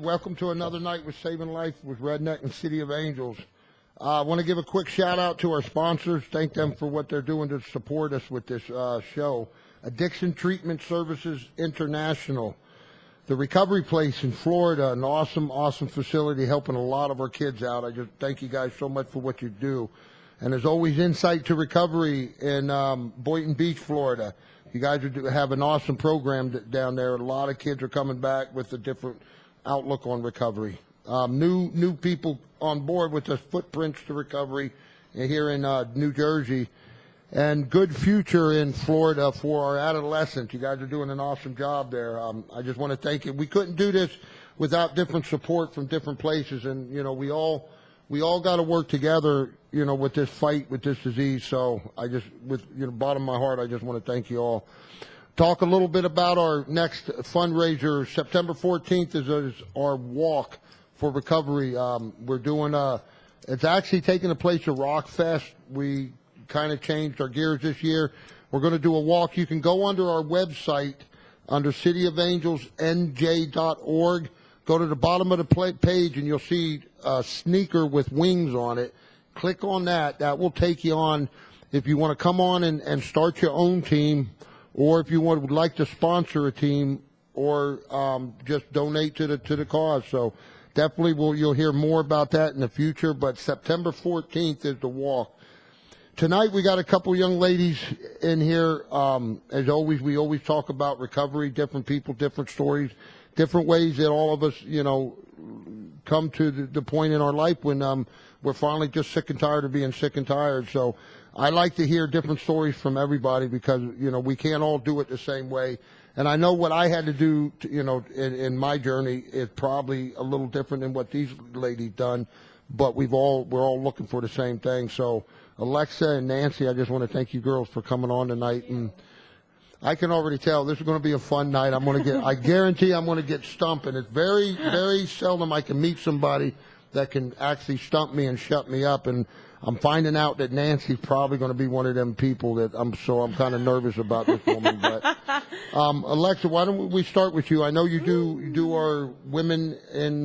welcome to another night with Saving Life with Redneck and City of Angels. I want to give a quick shout out to our sponsors. Thank them for what they're doing to support us with this show. Addiction Treatment Services International. The Recovery Place in Florida, an awesome, awesome facility helping a lot of our kids out. I just thank you guys so much for what you do. And there's always Insight to Recovery in Boynton Beach, Florida. You guys have an awesome program down there. A lot of kids are coming back with a different outlook on recovery. New people on board with the Footprints to Recovery here in New Jersey. And Good Future in Florida for our adolescents. You guys are doing an awesome job there. I just want to thank you. We couldn't do this without different support from different places. And, you know, we all got to work together, you know, with this fight, with this disease. So I just, with, you know, bottom of my heart, I just want to thank you all. Talk a little bit about our next fundraiser. September 14th is our walk for recovery. We're doing it's actually taking place at Rock Fest. We kind of changed our gears this year. We're going to do a walk. You can go under our website under cityofangelsnj.org. Go to the bottom of the page and you'll see a sneaker with wings on it. Click on that. That will take you on if you want to come on and start your own team, or if you would like to sponsor a team, or just donate to the cause. So definitely you'll hear more about that in the future. But September 14th is the walk. Tonight we got a couple young ladies in here. As always, we always talk about recovery, different people, different stories, different ways that all of us, you know, come to the point in our life when we're finally just sick and tired of being sick and tired. So I like to hear different stories from everybody because, you know, we can't all do it the same way. And I know what I had to do, you know, in my journey is probably a little different than what these ladies done, but we're all looking for the same thing. So Alexa and Nancy, I just want to thank you girls for coming on tonight. And I can already tell this is going to be a fun night. I guarantee I'm going to get stumped. And it's very, very seldom I can meet somebody that can actually stump me and shut me up. And I'm finding out that Nancy's probably going to be one of them people that I'm kind of nervous about this woman. But Alexa, why don't we start with you? I know you do our women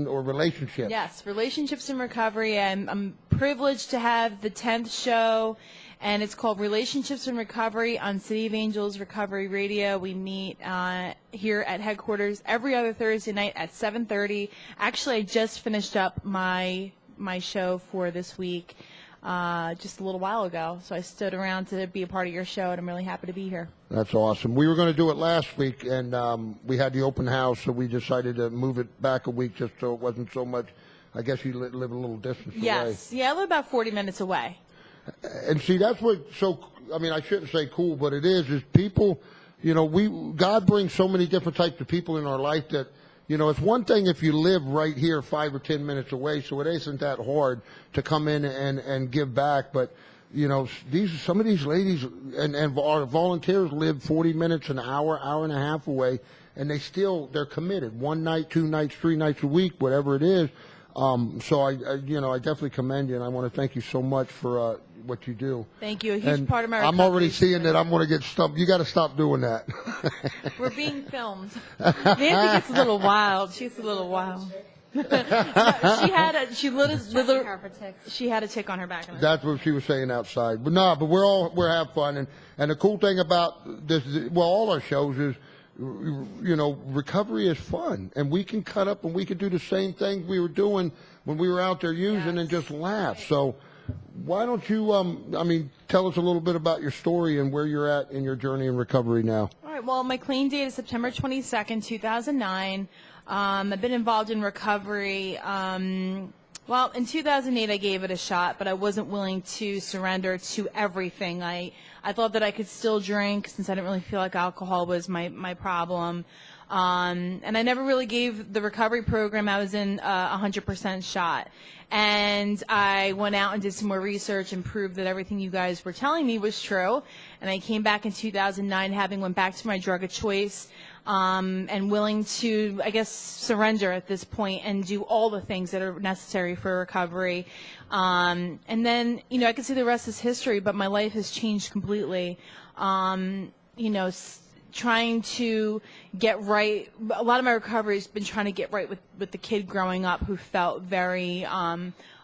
or relationships. Yes, relationships in recovery. I'm privileged to have the 10th show, and it's called Relationships in Recovery on City of Angels Recovery Radio. We meet here at headquarters every other Thursday night at 7:30. Actually, I just finished up my show for this week just a little while ago, so I stood around to be a part of your show, and I'm really happy to be here. That's awesome. We were going to do it last week, and we had the open house, so we decided to move it back a week just so it wasn't so much. I guess you live a little distance away. Yes. Yeah, I live about 40 minutes away. And see, that's what I shouldn't say cool, but it is people, you know, God brings so many different types of people in our life that, you know, it's one thing if you live right here 5 or 10 minutes away, so it isn't that hard to come in and give back. But, you know, some of these ladies and our volunteers live 40 minutes, an hour, hour and a half away, and they're committed. 1 night, 2 nights, 3 nights a week, whatever it is. So I definitely commend you, and I want to thank you so much for what you do. Thank you. A huge part of my recovery. I'm already seeing that I'm going to get stumped. You got to stop doing that. We're being filmed. Nancy gets a little wild. She's a little wild. She had a tick on her back. That's what she was saying outside. But we're having fun, and the cool thing about this, all our shows is, you know, recovery is fun, and we can cut up and we can do the same thing we were doing when we were out there using and just laugh. So why don't you, tell us a little bit about your story and where you're at in your journey in recovery now. All right. Well, my clean date is September 22nd, 2009. I've been involved in recovery. Well, in 2008, I gave it a shot, but I wasn't willing to surrender to everything. I thought that I could still drink since I didn't really feel like alcohol was my problem. And I never really gave the recovery program I was in 100% shot. And I went out and did some more research and proved that everything you guys were telling me was true. And I came back in 2009 having went back to my drug of choice. And willing to, I guess, surrender at this point and do all the things that are necessary for recovery. And then, you know, I could say the rest is history, but my life has changed completely. You know, trying to get right. A lot of my recovery has been trying to get right with the kid growing up who felt very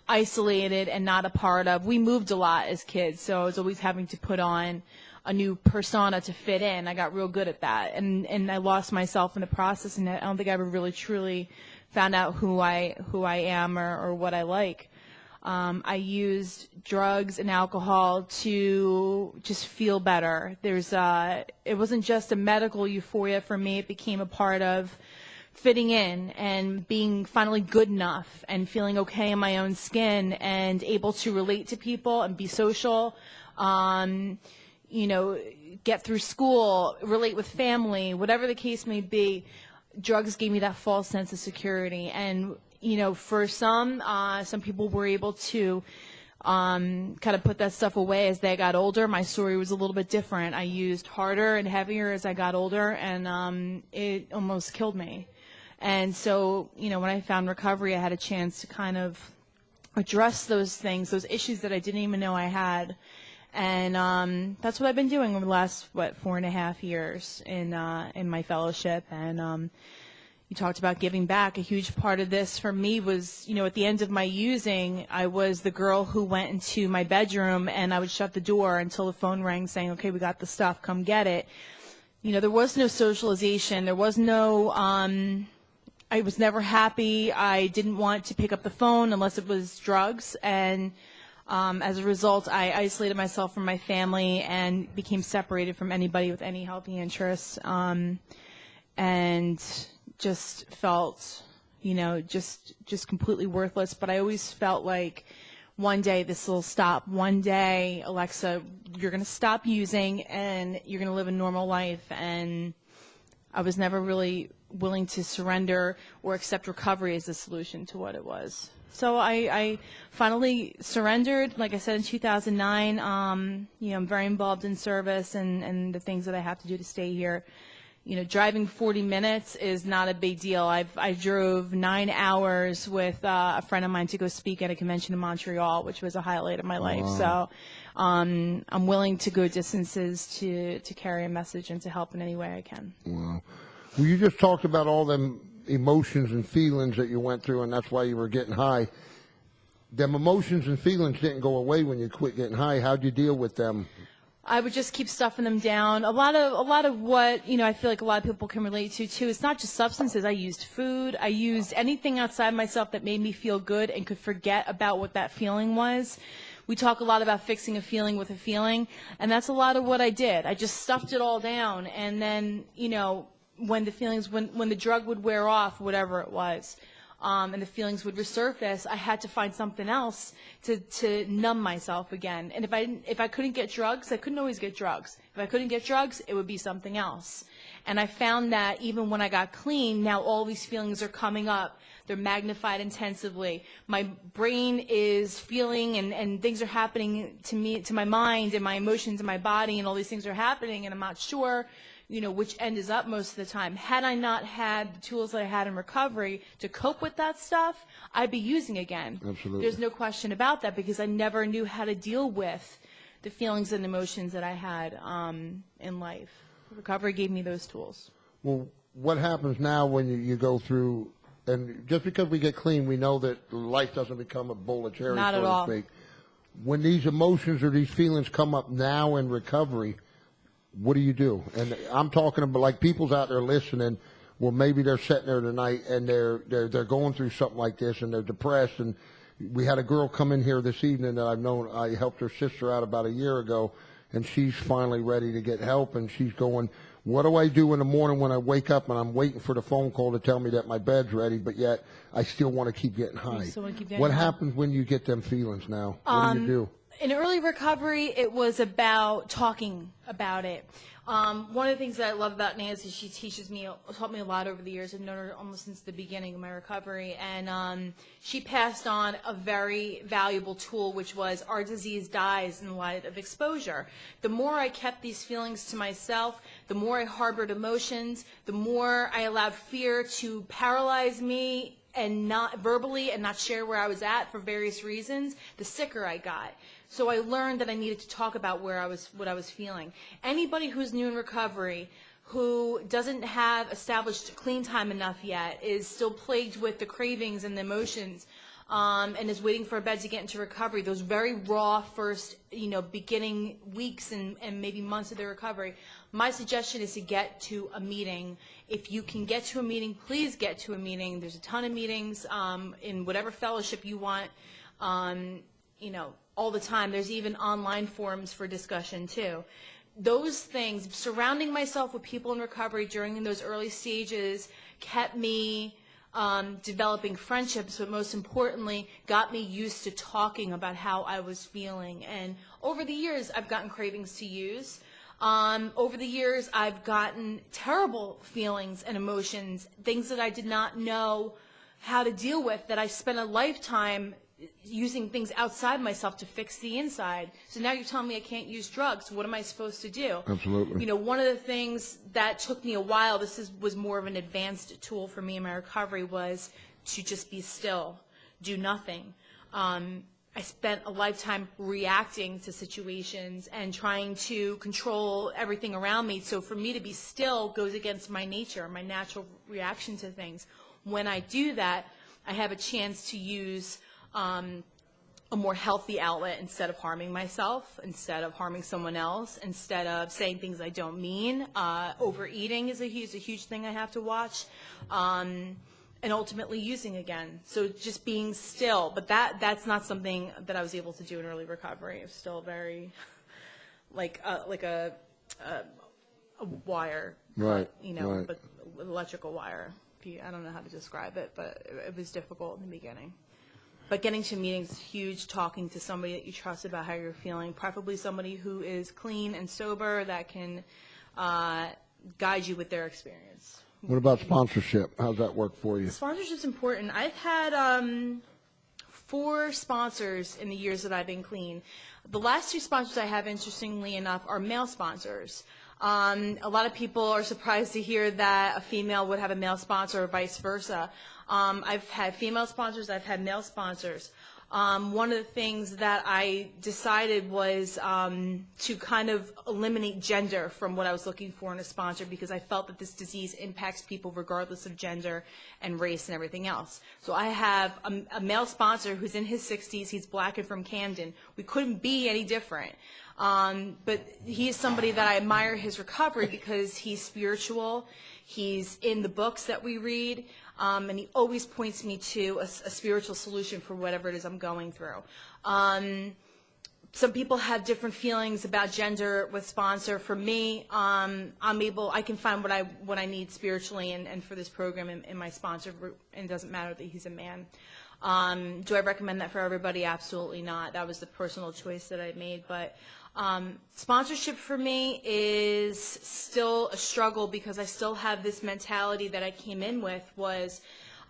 isolated and not a part of. We moved a lot as kids, so I was always having to put on a new persona to fit in. I got real good at that, and I lost myself in the process, and I don't think I ever really truly found out who I am or what I like. I used drugs and alcohol to just feel better. It wasn't just a medical euphoria for me. It became a part of fitting in and being finally good enough and feeling okay in my own skin and able to relate to people and be social. Get through school, relate with family, whatever the case may be. Drugs gave me that false sense of security. And, for some people were able to kind of put that stuff away as they got older. My story was a little bit different. I used harder and heavier as I got older, and it almost killed me. And so, when I found recovery, I had a chance to kind of address those things, those issues that I didn't even know I had. And that's what I've been doing over the last 4.5 years in my fellowship. And you talked about giving back. A huge part of this for me was, at the end of my using, I was the girl who went into my bedroom and I would shut the door until the phone rang saying, "Okay, we got the stuff, come get it." There was no socialization. There was no. I was never happy. I didn't want to pick up the phone unless it was drugs, and as a result, I isolated myself from my family and became separated from anybody with any healthy interests, and just felt, just completely worthless. But I always felt like one day this will stop. One day, Alexa, you're going to stop using and you're going to live a normal life. And I was never really willing to surrender or accept recovery as a solution to what it was. So I finally surrendered, like I said, in 2009. I'm very involved in service and the things that I have to do to stay here. Driving 40 minutes is not a big deal. I drove 9 hours with a friend of mine to go speak at a convention in Montreal, which was a highlight of my life. Wow. So I'm willing to go distances to carry a message and to help in any way I can. Wow. Well, you just talked about all them emotions and feelings that you went through, and that's why you were getting high. Them emotions and feelings didn't go away when you quit getting high. How'd you deal with them? I would just keep stuffing them down. A lot of what, I feel like a lot of people can relate to too. It's not just substances. I used food. I used anything outside myself that made me feel good and could forget about what that feeling was. We talk a lot about fixing a feeling with a feeling, and that's a lot of what I did. I just stuffed it all down, and then, when the feelings, when the drug would wear off, whatever it was, and the feelings would resurface, I had to find something else to numb myself again. And if I couldn't get drugs, I couldn't always get drugs. If I couldn't get drugs, it would be something else. And I found that even when I got clean, now all these feelings are coming up. They're magnified intensively. My brain is feeling and things are happening to me, to my mind and my emotions and my body, and all these things are happening, and I'm not sure which end is up most of the time. Had I not had the tools that I had in recovery to cope with that stuff, I'd be using again. Absolutely. There's no question about that, because I never knew how to deal with the feelings and emotions that I had in life. Recovery gave me those tools. Well, what happens now when you go through, and just because we get clean, we know that life doesn't become a bowl of cherries, Not so at to all. speak. When these emotions or these feelings come up now in recovery, what do you do? And I'm talking about, like, people's out there listening. Well, maybe they're sitting there tonight and they're going through something like this and they're depressed. And we had a girl come in here this evening that I've known. I helped her sister out about a year ago, and she's finally ready to get help. And she's going, what do I do in the morning when I wake up and I'm waiting for the phone call to tell me that my bed's ready, but yet I still want to keep getting high? What happens when you get them feelings now? What do you do? In early recovery, it was about talking about it. One of the things that I love about Nancy, she taught me a lot over the years. I've known her almost since the beginning of my recovery. And she passed on a very valuable tool, which was our disease dies in light of exposure. The more I kept these feelings to myself, the more I harbored emotions, the more I allowed fear to paralyze me and not verbally and not share where I was at for various reasons, the sicker I got. So I learned that I needed to talk about what I was feeling. Anybody who's new in recovery, who doesn't have established clean time enough yet, is still plagued with the cravings and the emotions, and is waiting for a bed to get into recovery, those very raw first, beginning weeks and maybe months of their recovery, my suggestion is to get to a meeting. If you can get to a meeting, please get to a meeting. There's a ton of meetings in whatever fellowship you want, all the time. There's even online forums for discussion too. Those things, surrounding myself with people in recovery during those early stages, kept me developing friendships, but most importantly, got me used to talking about how I was feeling. And over the years, I've gotten cravings to use. Over the years, I've gotten terrible feelings and emotions, things that I did not know how to deal with, that I spent a lifetime using things outside myself to fix the inside. So now you're telling me I can't use drugs. What am I supposed to do? Absolutely. One of the things that took me a while, was more of an advanced tool for me in my recovery, was to just be still, do nothing. I spent a lifetime reacting to situations and trying to control everything around me. So for me to be still goes against my nature, my natural reaction to things. When I do that, I have a chance to use a more healthy outlet instead of harming myself, instead of harming someone else, instead of saying things I don't mean. Overeating is a huge thing I have to watch, and ultimately using again. So just being still, but that's not something that I was able to do in early recovery. It was still very like a wire, right? Right. But electrical wire. I don't know how to describe it, but it was difficult in the beginning. But getting to meetings is huge, talking to somebody that you trust about how you're feeling, preferably somebody who is clean and sober that can guide you with their experience. What about sponsorship? How's that work for you? Sponsorship's important. I've had 4 sponsors in the years that I've been clean. The last 2 sponsors I have, interestingly enough, are male sponsors. A lot of people are surprised to hear that a female would have a male sponsor or vice versa. I've had female sponsors, I've had male sponsors. One of the things that I decided was to kind of eliminate gender from what I was looking for in a sponsor, because I felt that this disease impacts people regardless of gender and race and everything else. So I have a male sponsor who's in his 60s, he's black and from Camden. We couldn't be any different. But he is somebody that I admire his recovery because he's spiritual, he's in the books that we read, and he always points me to a spiritual solution for whatever it is I'm going through. Some people have different feelings about gender with sponsor. For me, I can find what I need spiritually and for this program in my sponsor group, and it doesn't matter that he's a man. Do I recommend that for everybody? Absolutely not. That was the personal choice that I made. But sponsorship for me is still a struggle, because I still have this mentality that I came in with was,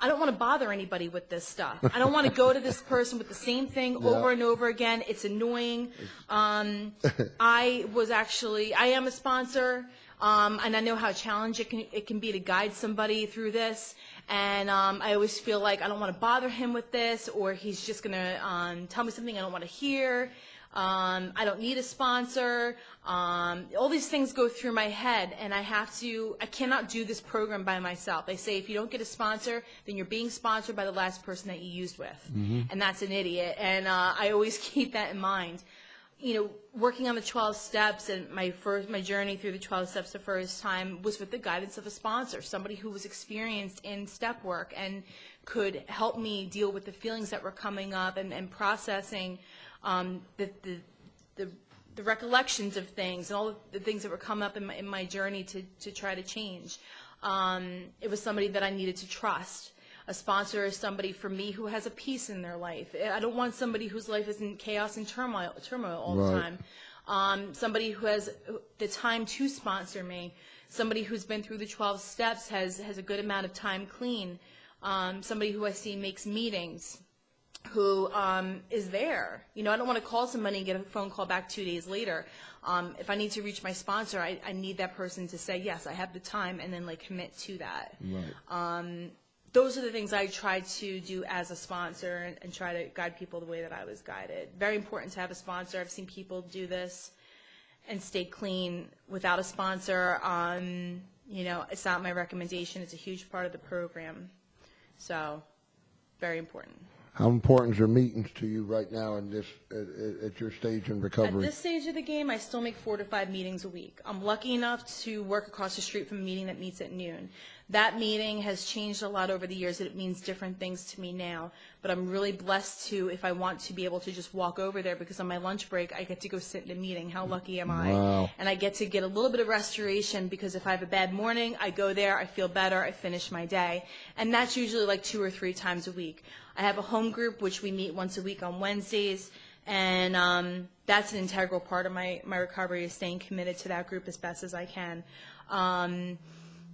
I don't want to bother anybody with this stuff. I don't want to go to this person with the same thing over and over again. It's annoying. I am a sponsor, and I know how challenging it can be to guide somebody through this. And I always feel like I don't want to bother him with this, or he's just going to tell me something I don't want to hear. I don't need a sponsor. All these things go through my head, and I cannot do this program by myself. They say if you don't get a sponsor, then you're being sponsored by the last person that you used with. Mm-hmm. And that's an idiot. And I always keep that in mind. Working on the 12 steps and my journey through the 12 steps the first time was with the guidance of a sponsor, somebody who was experienced in step work and could help me deal with the feelings that were coming up and processing the recollections of things and all the things that were coming up in my journey to try to change. It was somebody that I needed to trust. A sponsor is somebody for me who has a peace in their life. I don't want somebody whose life is in chaos and turmoil all the time. Somebody who has the time to sponsor me. Somebody who's been through the 12 steps, has a good amount of time clean. Somebody who I see makes meetings, who is there. I don't want to call somebody and get a phone call back 2 days later. If I need to reach my sponsor, I need that person to say, yes, I have the time, and then commit to that. Right. Those are the things I try to do as a sponsor and try to guide people the way that I was guided. Very important to have a sponsor. I've seen people do this and stay clean without a sponsor. You know, it's not my recommendation. It's a huge part of the program. So, very important. How important is your meetings to you right now in this at your stage in recovery? At this stage of the game, I still make 4 to 5 meetings a week. I'm lucky enough to work across the street from a meeting that meets at noon. That meeting has changed a lot over the years. It means different things to me now. But I'm really blessed to, if I want to, be able to just walk over there, because on my lunch break, I get to go sit in a meeting. How lucky am I? Wow. And I get to get a little bit of restoration, because if I have a bad morning, I go there, I feel better, I finish my day. And that's usually like 2 or 3 times a week. I have a home group, which we meet once a week on Wednesdays. And that's an integral part of my recovery, is staying committed to that group as best as I can.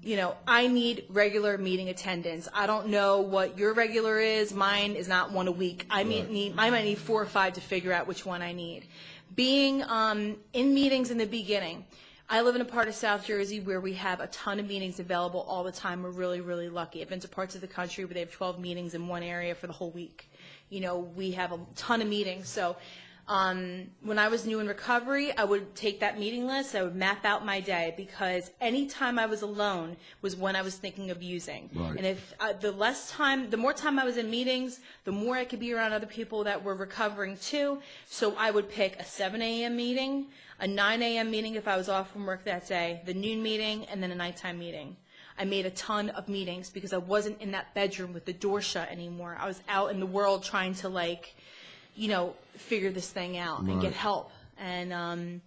You know, I need regular meeting attendance. I don't know what your regular is. Mine is not 1 a week. I might need 4 or 5 to figure out which one I need. Being in meetings in the beginning, I live in a part of South Jersey where we have a ton of meetings available all the time. We're really, really lucky. I've been to parts of the country where they have 12 meetings in one area for the whole week. You know, we have a ton of meetings. So when I was new in recovery, I would take that meeting list, I would map out my day, because any time I was alone was when I was thinking of using. Right. And if the more time I was in meetings, the more I could be around other people that were recovering too. So I would pick a 7 a.m. meeting, a 9 a.m. meeting if I was off from work that day, the noon meeting, and then a nighttime meeting. I made a ton of meetings because I wasn't in that bedroom with the door shut anymore. I was out in the world trying to, like, you know, figure this thing out and get help. And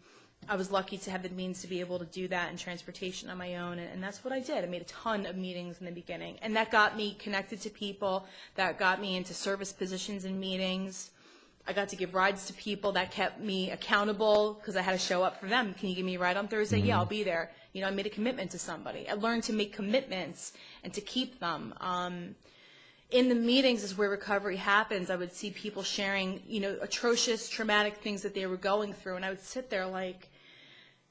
I was lucky to have the means to be able to do that, and transportation on my own, and that's what I did. I made a ton of meetings in the beginning, and that got me connected to people, that got me into service positions in meetings. I got to give rides to people. That kept me accountable, because I had to show up for them. Can you give me a ride on Thursday? Yeah, I'll be there. You know, I made a commitment to somebody. I learned to make commitments and to keep them. In the meetings is where recovery happens. I would see people sharing, you know, atrocious, traumatic things that they were going through, and I would sit there like,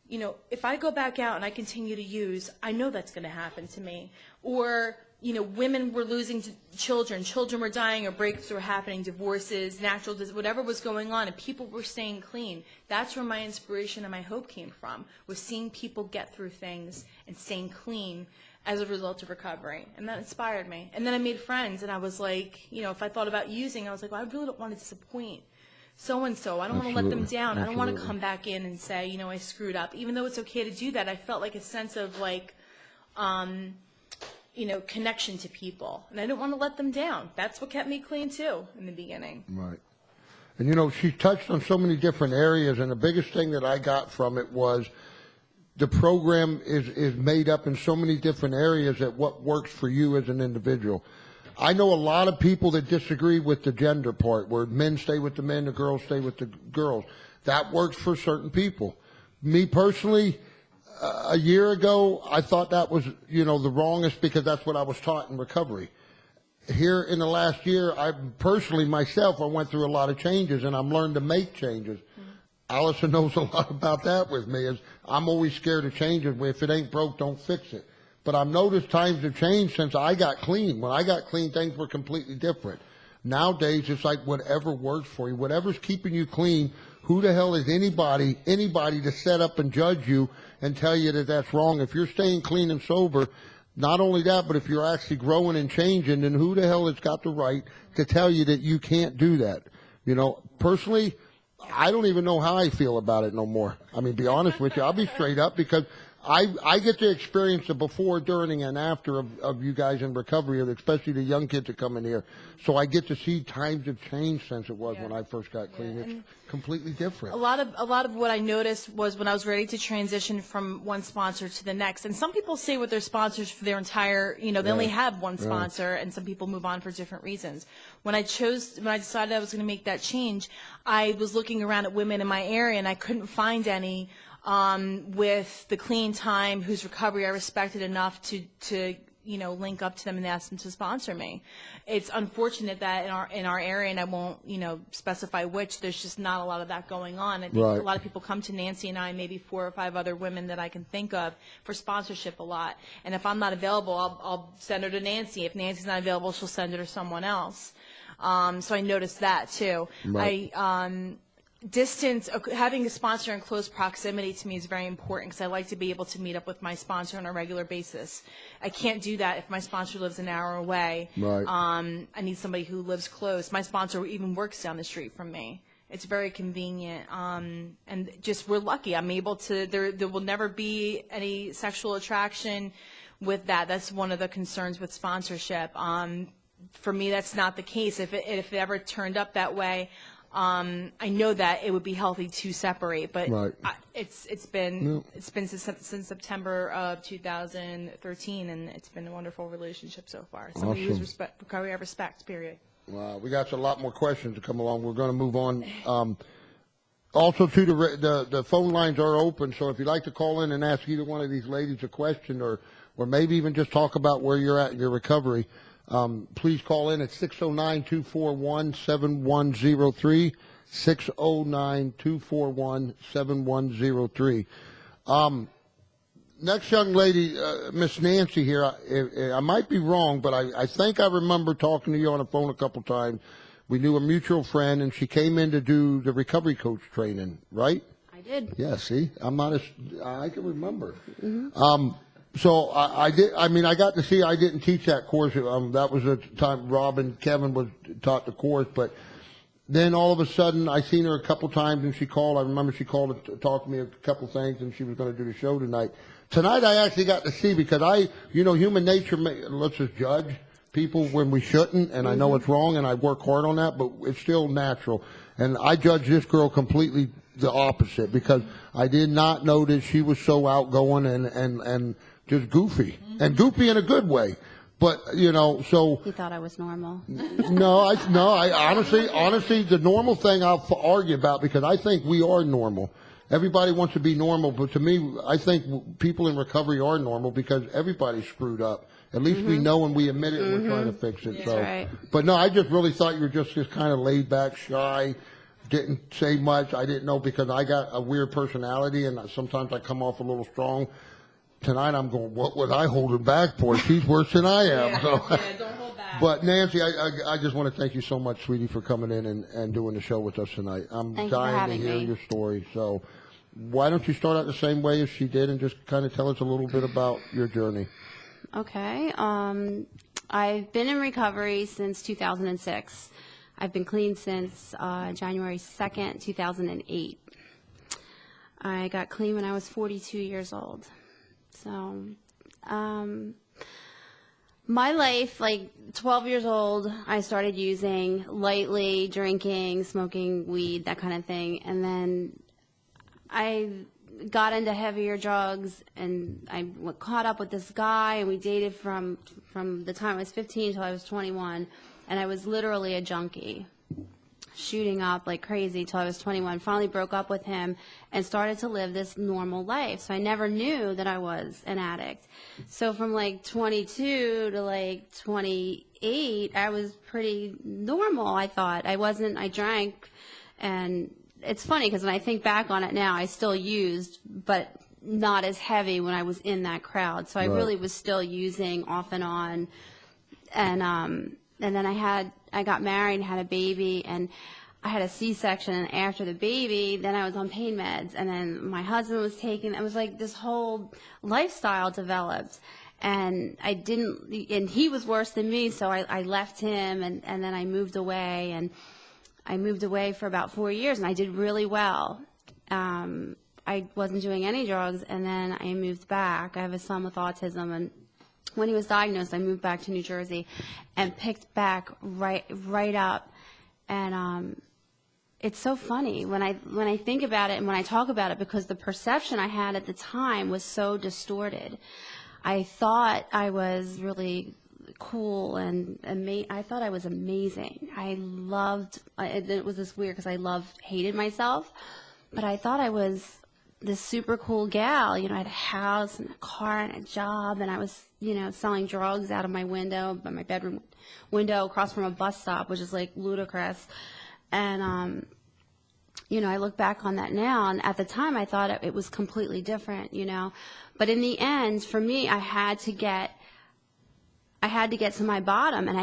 you know, if I go back out and I continue to use, I know that's going to happen to me. Or, you know, women were losing children were dying, or breakups were happening, divorces, natural disease, whatever was going on, and people were staying clean. That's where my inspiration and my hope came from, was seeing people get through things and staying clean as a result of recovery. And that inspired me. And then I made friends, and I was like, you know, if I thought about using, I was like, well, I really don't want to disappoint so-and-so. I don't want to let them down. I don't want to come back in and say, you know, I screwed up. Even though it's okay to do that, I felt like a sense of, like, you know, connection to people. And I didn't want to let them down. That's what kept me clean, too, in the beginning. Right. And, you know, she touched on so many different areas, and the biggest thing that I got from it was the program is made up in so many different areas that what works for you as an individual. I know a lot of people that disagree with the gender part, where men stay with the men, the girls stay with the girls. That works for certain people. Me personally, a year ago, I thought that was, you know, the wrongest, because that's what I was taught in recovery. Here in the last year, I personally, myself, I went through a lot of changes, and I'm learned to make changes. Allison knows a lot about that with me, is I'm always scared of changes. If it ain't broke, don't fix it. But I've noticed times have changed since I got clean. When I got clean, things were completely different. Nowadays, it's like whatever works for you, whatever's keeping you clean. Who the hell is anybody to set up and judge you and tell you that that's wrong? If you're staying clean and sober, not only that, but if you're actually growing and changing, then who the hell has got the right to tell you that you can't do that? You know, personally, I don't even know how I feel about it no more. I mean, be honest with you, I'll be straight up, because I get to experience the before, during, and after of you guys in recovery, especially the young kids that come in here. So I get to see times have changed since it was when I first got clean. It's completely different. A lot of what I noticed was when I was ready to transition from one sponsor to the next. And some people stay with their sponsors for their entire, you know, they only have one sponsor, and some people move on for different reasons. When I decided I was going to make that change, I was looking around at women in my area, and I couldn't find any with the clean time, whose recovery I respected enough to you know, link up to them and ask them to sponsor me. It's unfortunate that in our area, and I won't, you know, specify which, there's just not a lot of that going on. I think a lot of people come to Nancy and I, maybe 4 or 5 other women that I can think of, for sponsorship a lot. And if I'm not available, I'll send her to Nancy. If Nancy's not available, she'll send her to someone else. So I noticed that too. distance, having a sponsor in close proximity to me is very important because I like to be able to meet up with my sponsor on a regular basis. I can't do that if my sponsor lives an hour away. Right. I need somebody who lives close. My sponsor even works down the street from me. It's very convenient. And just we're lucky. I'm able to, there will never be any sexual attraction with that. That's one of the concerns with sponsorship. For me, that's not the case. If it ever turned up that way, I know that it would be healthy to separate, but Right. It's been since September of 2013, and it's been a wonderful relationship so far. Somebody Awesome. who's recovery of respect. Period. Wow, we got a lot more questions to come along. We're going to move on. Also, too, the phone lines are open, so if you'd like to call in and ask either one of these ladies a question, or maybe even just talk about where you're at in your recovery. Please call in at 609-241-7103, 609-241-7103. Next young lady, Miss Nancy here, I might be wrong, but I think I remember talking to you on the phone a couple times. We knew a mutual friend, and she came in to do the recovery coach training, right? I did. Yeah, see? I can remember. Mm-hmm. So I did. I mean, I got to see. I didn't teach that course. That was the time Rob and Kevin taught the course. But then all of a sudden, I seen her a couple times, and she called. I remember she called to talk to me a couple things, and she was going to do the show tonight. Tonight, I actually got to see because human nature lets us judge people when we shouldn't, and I know it's wrong, and I work hard on that, but it's still natural. And I judged this girl completely the opposite because I did not know that she was so outgoing and just goofy, and goofy in a good way. But, so. He thought I was normal. I honestly, the normal thing I'll argue about because I think we are normal. Everybody wants to be normal, but to me, I think people in recovery are normal because everybody's screwed up. At least we know and we admit it and we're trying to fix it. That's so. right. But no, I just really thought you were just kind of laid back, shy, didn't say much. I didn't know because I got a weird personality and sometimes I come off a little strong. Tonight I'm going, what was I holding back for? She's worse than I am. Yeah, So. yeah, don't hold back. But Nancy, I just want to thank you so much, sweetie, for coming in and doing the show with us tonight. I'm Thank you for dying to having hear me. your story. So why don't you start out the same way as she did and just kind of tell us a little bit about your journey? Okay. I've been in recovery since 2006. I've been clean since January 2nd, 2008. I got clean when I was 42 years old. So, my life, like 12 years old, I started using lightly, drinking, smoking weed, that kind of thing. And then I got into heavier drugs, and I caught up with this guy, and we dated from the time I was 15 until I was 21. And I was literally a junkie, shooting up like crazy till I was 21. Finally broke up with him and started to live this normal life. So I never knew that I was an addict. So from like 22 to like 28, I was pretty normal, I thought. I drank, and it's funny because when I think back on it now, I still used, but not as heavy when I was in that crowd. So I really was still using off and on. And then I got married and had a baby, and I had a C-section, and after the baby, then I was on pain meds, and then my husband was taking, it was like this whole lifestyle developed, and and he was worse than me, so I left him, and then I moved away, and I moved away for about 4 years, and I did really well. I wasn't doing any drugs, and then I moved back. I have a son with autism, and when he was diagnosed, I moved back to New Jersey and picked back right up. And it's so funny when I think about it and when I talk about it, because the perception I had at the time was so distorted. I thought I was really cool and I thought I was amazing. It was this weird because I hated myself, but I thought I was this super cool gal. I had a house and a car and a job, and I was, selling drugs out of my window, by my bedroom window across from a bus stop, which is like ludicrous. And, I look back on that now, and at the time I thought it was completely different, But in the end, for me, I had to get to my bottom, and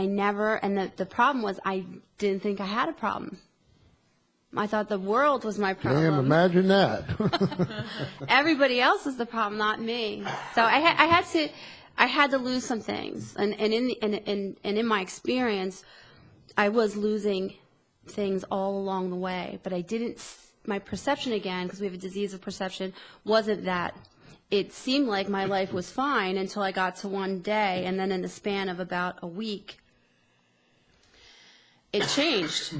the problem was I didn't think I had a problem. I thought the world was my problem. Damn, imagine that. Everybody else was the problem, not me. So I had to lose some things, and in my experience, I was losing things all along the way. But I didn't. My perception, again, because we have a disease of perception, wasn't that. It seemed like my life was fine until I got to one day, and then in the span of about a week, it changed.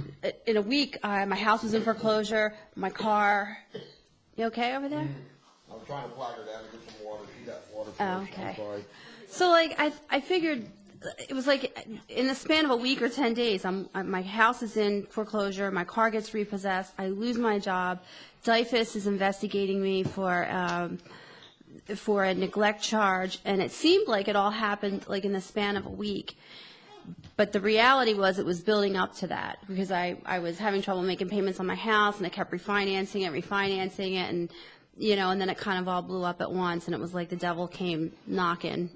In a week, my house was in foreclosure, my car. You okay over there? I'm trying to plug her down and get some water. She got water for Oh, us. okay. I'm sorry. So, like, I figured it was like in the span of a week or 10 days, my house is in foreclosure, my car gets repossessed, I lose my job, DIFUS is investigating me for a neglect charge, and it seemed like it all happened like in the span of a week. But the reality was it was building up to that, because I was having trouble making payments on my house, and I kept refinancing it, and and then it kind of all blew up at once, and it was like the devil came knocking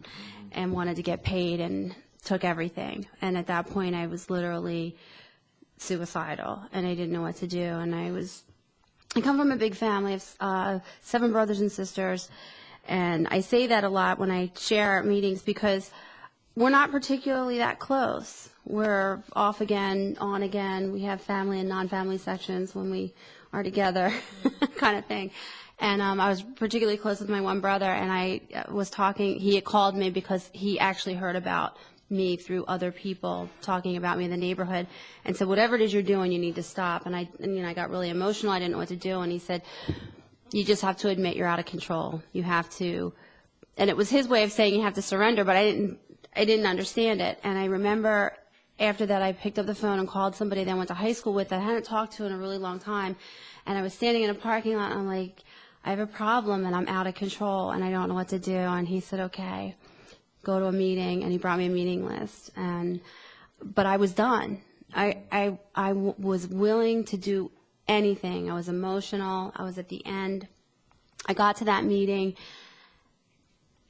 and wanted to get paid and took everything. And at that point, I was literally suicidal, and I didn't know what to do. And I come from a big family of 7 brothers and sisters, and I say that a lot when I share at meetings because we're not particularly that close. We're off again, on again. We have family and non-family sections when we are together, kind of thing. And I was particularly close with my one brother, and I was talking. He had called me because he actually heard about me through other people talking about me in the neighborhood, and said, "Whatever it is you're doing, you need to stop." And I got really emotional. I didn't know what to do, and he said, "You just have to admit you're out of control. You have to." And it was his way of saying you have to surrender, but I didn't understand it. And I remember after that, I picked up the phone and called somebody that I went to high school with that I hadn't talked to in a really long time, and I was standing in a parking lot, and I'm like, I have a problem and I'm out of control and I don't know what to do. And he said, okay, go to a meeting. And he brought me a meeting list. But I was done. I was willing to do anything. I was emotional. I was at the end. I got to that meeting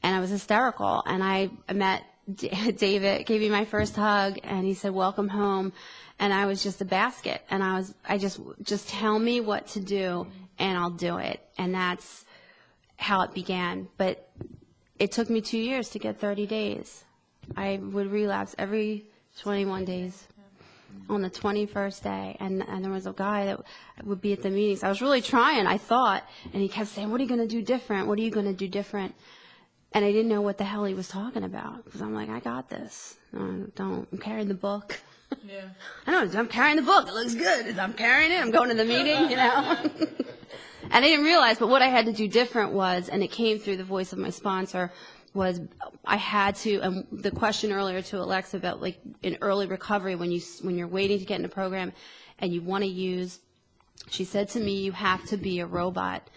and I was hysterical. And I met David, gave me my first hug, and he said, welcome home. And I was just a basket. And I just tell me what to do and I'll do it. And that's how it began. But it took me 2 years to get 30 days. I would relapse every 21 days on the 21st day. And there was a guy that would be at the meetings. I was really trying, I thought. And he kept saying, what are you going to do different? What are you going to do different? And I didn't know what the hell he was talking about. Because I'm like, I got this. I'm carrying the book. Yeah. I know, I'm carrying the book. It looks good. I'm carrying it. I'm going to the meeting, And I didn't realize, but what I had to do different was, and it came through the voice of my sponsor, was I had to, and the question earlier to Alexa about like in early recovery when you're waiting to get in a program and you want to use, she said to me, you have to be a robot.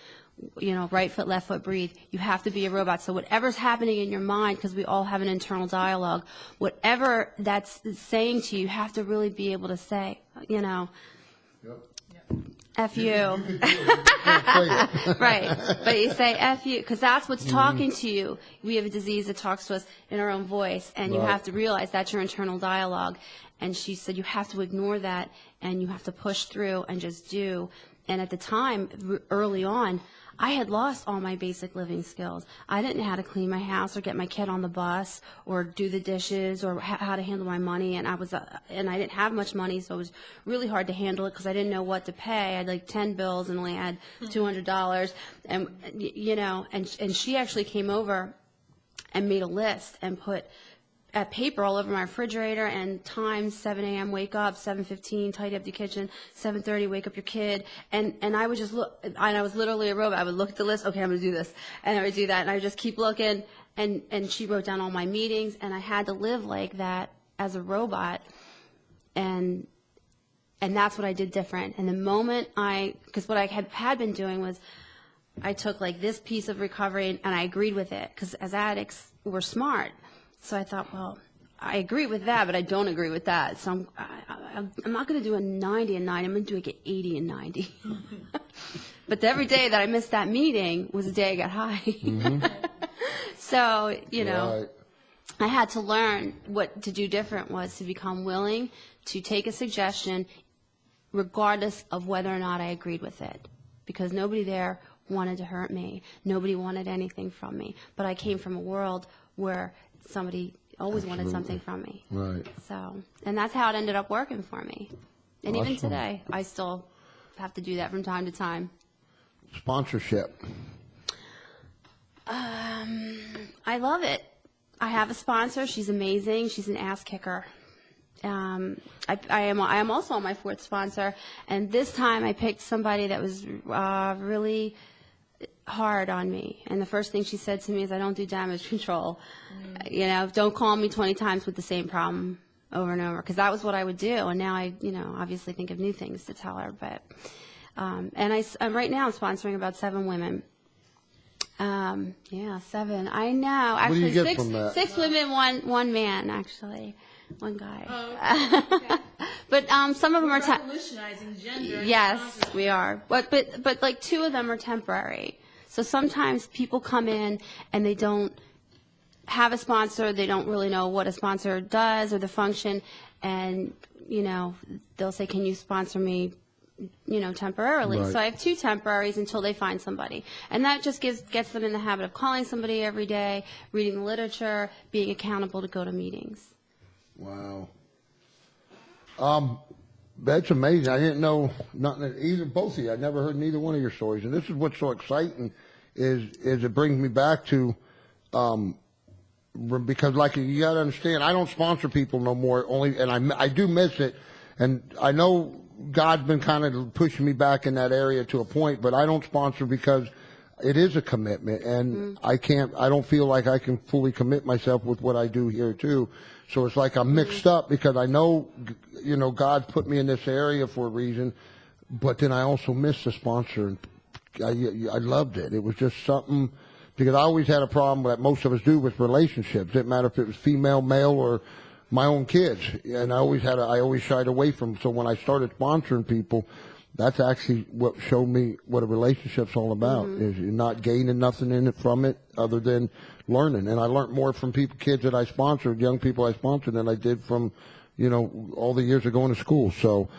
Right foot, left foot, breathe. You have to be a robot. So whatever's happening in your mind, because we all have an internal dialogue, whatever that's saying to you, you have to really be able to say, Yep. F you. Right. But you say F you, because that's what's talking to you. We have a disease that talks to us in our own voice, and you have to realize that's your internal dialogue. And she said you have to ignore that, and you have to push through and just do. And at the time, early on, I had lost all my basic living skills. I didn't know how to clean my house or get my kid on the bus or do the dishes or how to handle my money. And I didn't have much money, so it was really hard to handle it because I didn't know what to pay. I had like 10 bills and only had $200. And, and she actually came over and made a list and put paper all over my refrigerator and times, 7 a.m. wake up, 7:15 tidy up the kitchen, 7:30 wake up your kid, and I would just look, and I was literally a robot. I would look at the list, okay, I'm going to do this, and I would do that, and I would just keep looking, and she wrote down all my meetings, and I had to live like that as a robot, and that's what I did different. And the moment because what I had been doing was I took like this piece of recovery and I agreed with it, because as addicts, we're smart. So I thought, well, I agree with that, but I don't agree with that. So I'm not going to do a 90 and 90. I'm going to do like an 80 and 90. But every day that I missed that meeting was the day I got high. Mm-hmm. So, right. I had to learn what to do different was to become willing to take a suggestion, regardless of whether or not I agreed with it, because nobody there wanted to hurt me. Nobody wanted anything from me. But I came from a world where somebody always wanted something from me. Right. So, and that's how it ended up working for me. And even Awesome. today, I still have to do that from time to time. Sponsorship. I love it. I have a sponsor. She's amazing. She's an ass kicker. I am also on my 4th sponsor, and this time I picked somebody that was really hard on me. And the first thing she said to me is, "I don't do damage control. You know, don't call me 20 times with the same problem over and over," because that was what I would do. And now I, obviously think of new things to tell her. But and right now I'm sponsoring about 7 women. Yeah, 7. I know. Actually, What do you get from that? 6 women, one man. Actually, one guy. Oh, okay. But some of them are revolutionizing gender. Yes, we are. But like 2 of them are temporary. So sometimes people come in and they don't have a sponsor. They don't really know what a sponsor does or the function, and they'll say, "Can you sponsor me?" temporarily. Right. So I have 2 temporaries until they find somebody. And that just gets them in the habit of calling somebody every day, reading the literature, being accountable to go to meetings. Wow. That's amazing. I didn't know both of you. I'd never heard neither one of your stories. And this is what's so exciting is it brings me back to, because like you got to understand, I don't sponsor people no more. And I do miss it. And I know God's been kind of pushing me back in that area to a point, but I don't sponsor because it is a commitment, and I don't feel like I can fully commit myself with what I do here too. So it's like I'm mixed up because I know, God put me in this area for a reason, but then I also miss the sponsor. I loved it. It was just something, because I always had a problem that most of us do with relationships. It didn't matter if it was female, male, or my own kids, and I always shied away from. So when I started sponsoring people, that's actually what showed me what a relationship's all about. Is you're not gaining nothing in it from it other than learning. And I learned more from kids that I sponsored, young people I sponsored, than I did from, all the years of going to school. So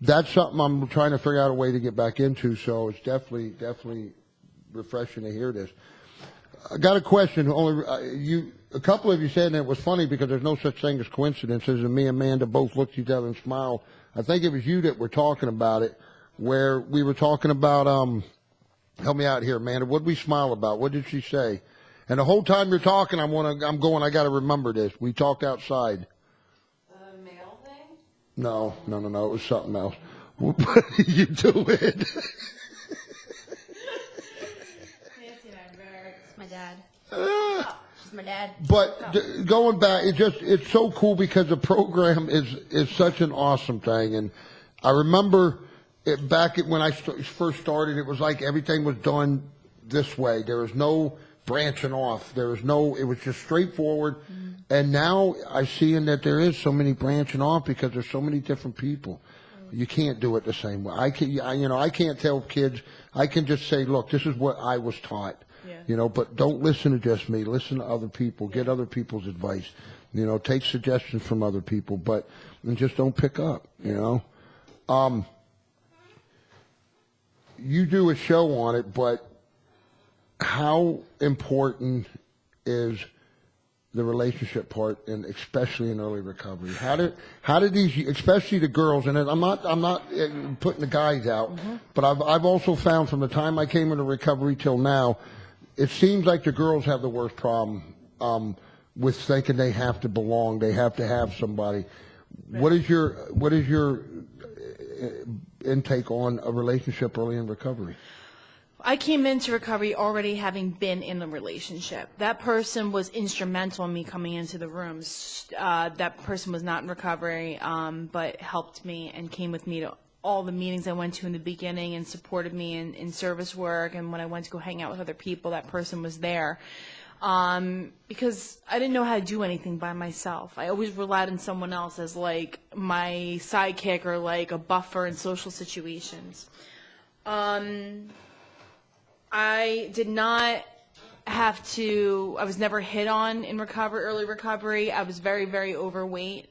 that's something I'm trying to figure out a way to get back into. So it's definitely refreshing to hear this. I got a question. A couple of you said, and it was funny because there's no such thing as coincidences, and me and Amanda both looked at each other and smiled. I think it was you that were talking about it, where we were talking about, help me out here, Amanda, what did we smile about? What did she say? And the whole time you're talking, I got to remember this. We talked outside. The male thing? No, it was something else. What are you doing? It's my dad. It's my dad. But going back, it's so cool because the program is such an awesome thing. And I remember when I first started, it was like everything was done this way. There was no branching off. It was just straightforward. And now I'm seeing that there is so many branching off because there's so many different people. You can't do it the same way. I can't tell kids. I can just say, look, this is what I was taught. Yeah. But don't listen to just me. Listen to other people. Get other people's advice. Take suggestions from other people, and just don't pick up. You do a show on it, but how important is the relationship part, and especially in early recovery? How did these, especially the girls, and I'm not putting the guys out, but I've also found from the time I came into recovery till now, it seems like the girls have the worst problem with thinking they have to belong, they have to have somebody. Right. What is your intake on a relationship early in recovery? I came into recovery already having been in a relationship. That person was instrumental in me coming into the rooms. That person was not in recovery, but helped me and came with me to all the meetings I went to in the beginning and supported me in service work. And when I went to go hang out with other people, that person was there. Because I didn't know how to do anything by myself. I always relied on someone else as like my sidekick or like a buffer in social situations. I did not I was never hit on in early recovery. I was very, very overweight.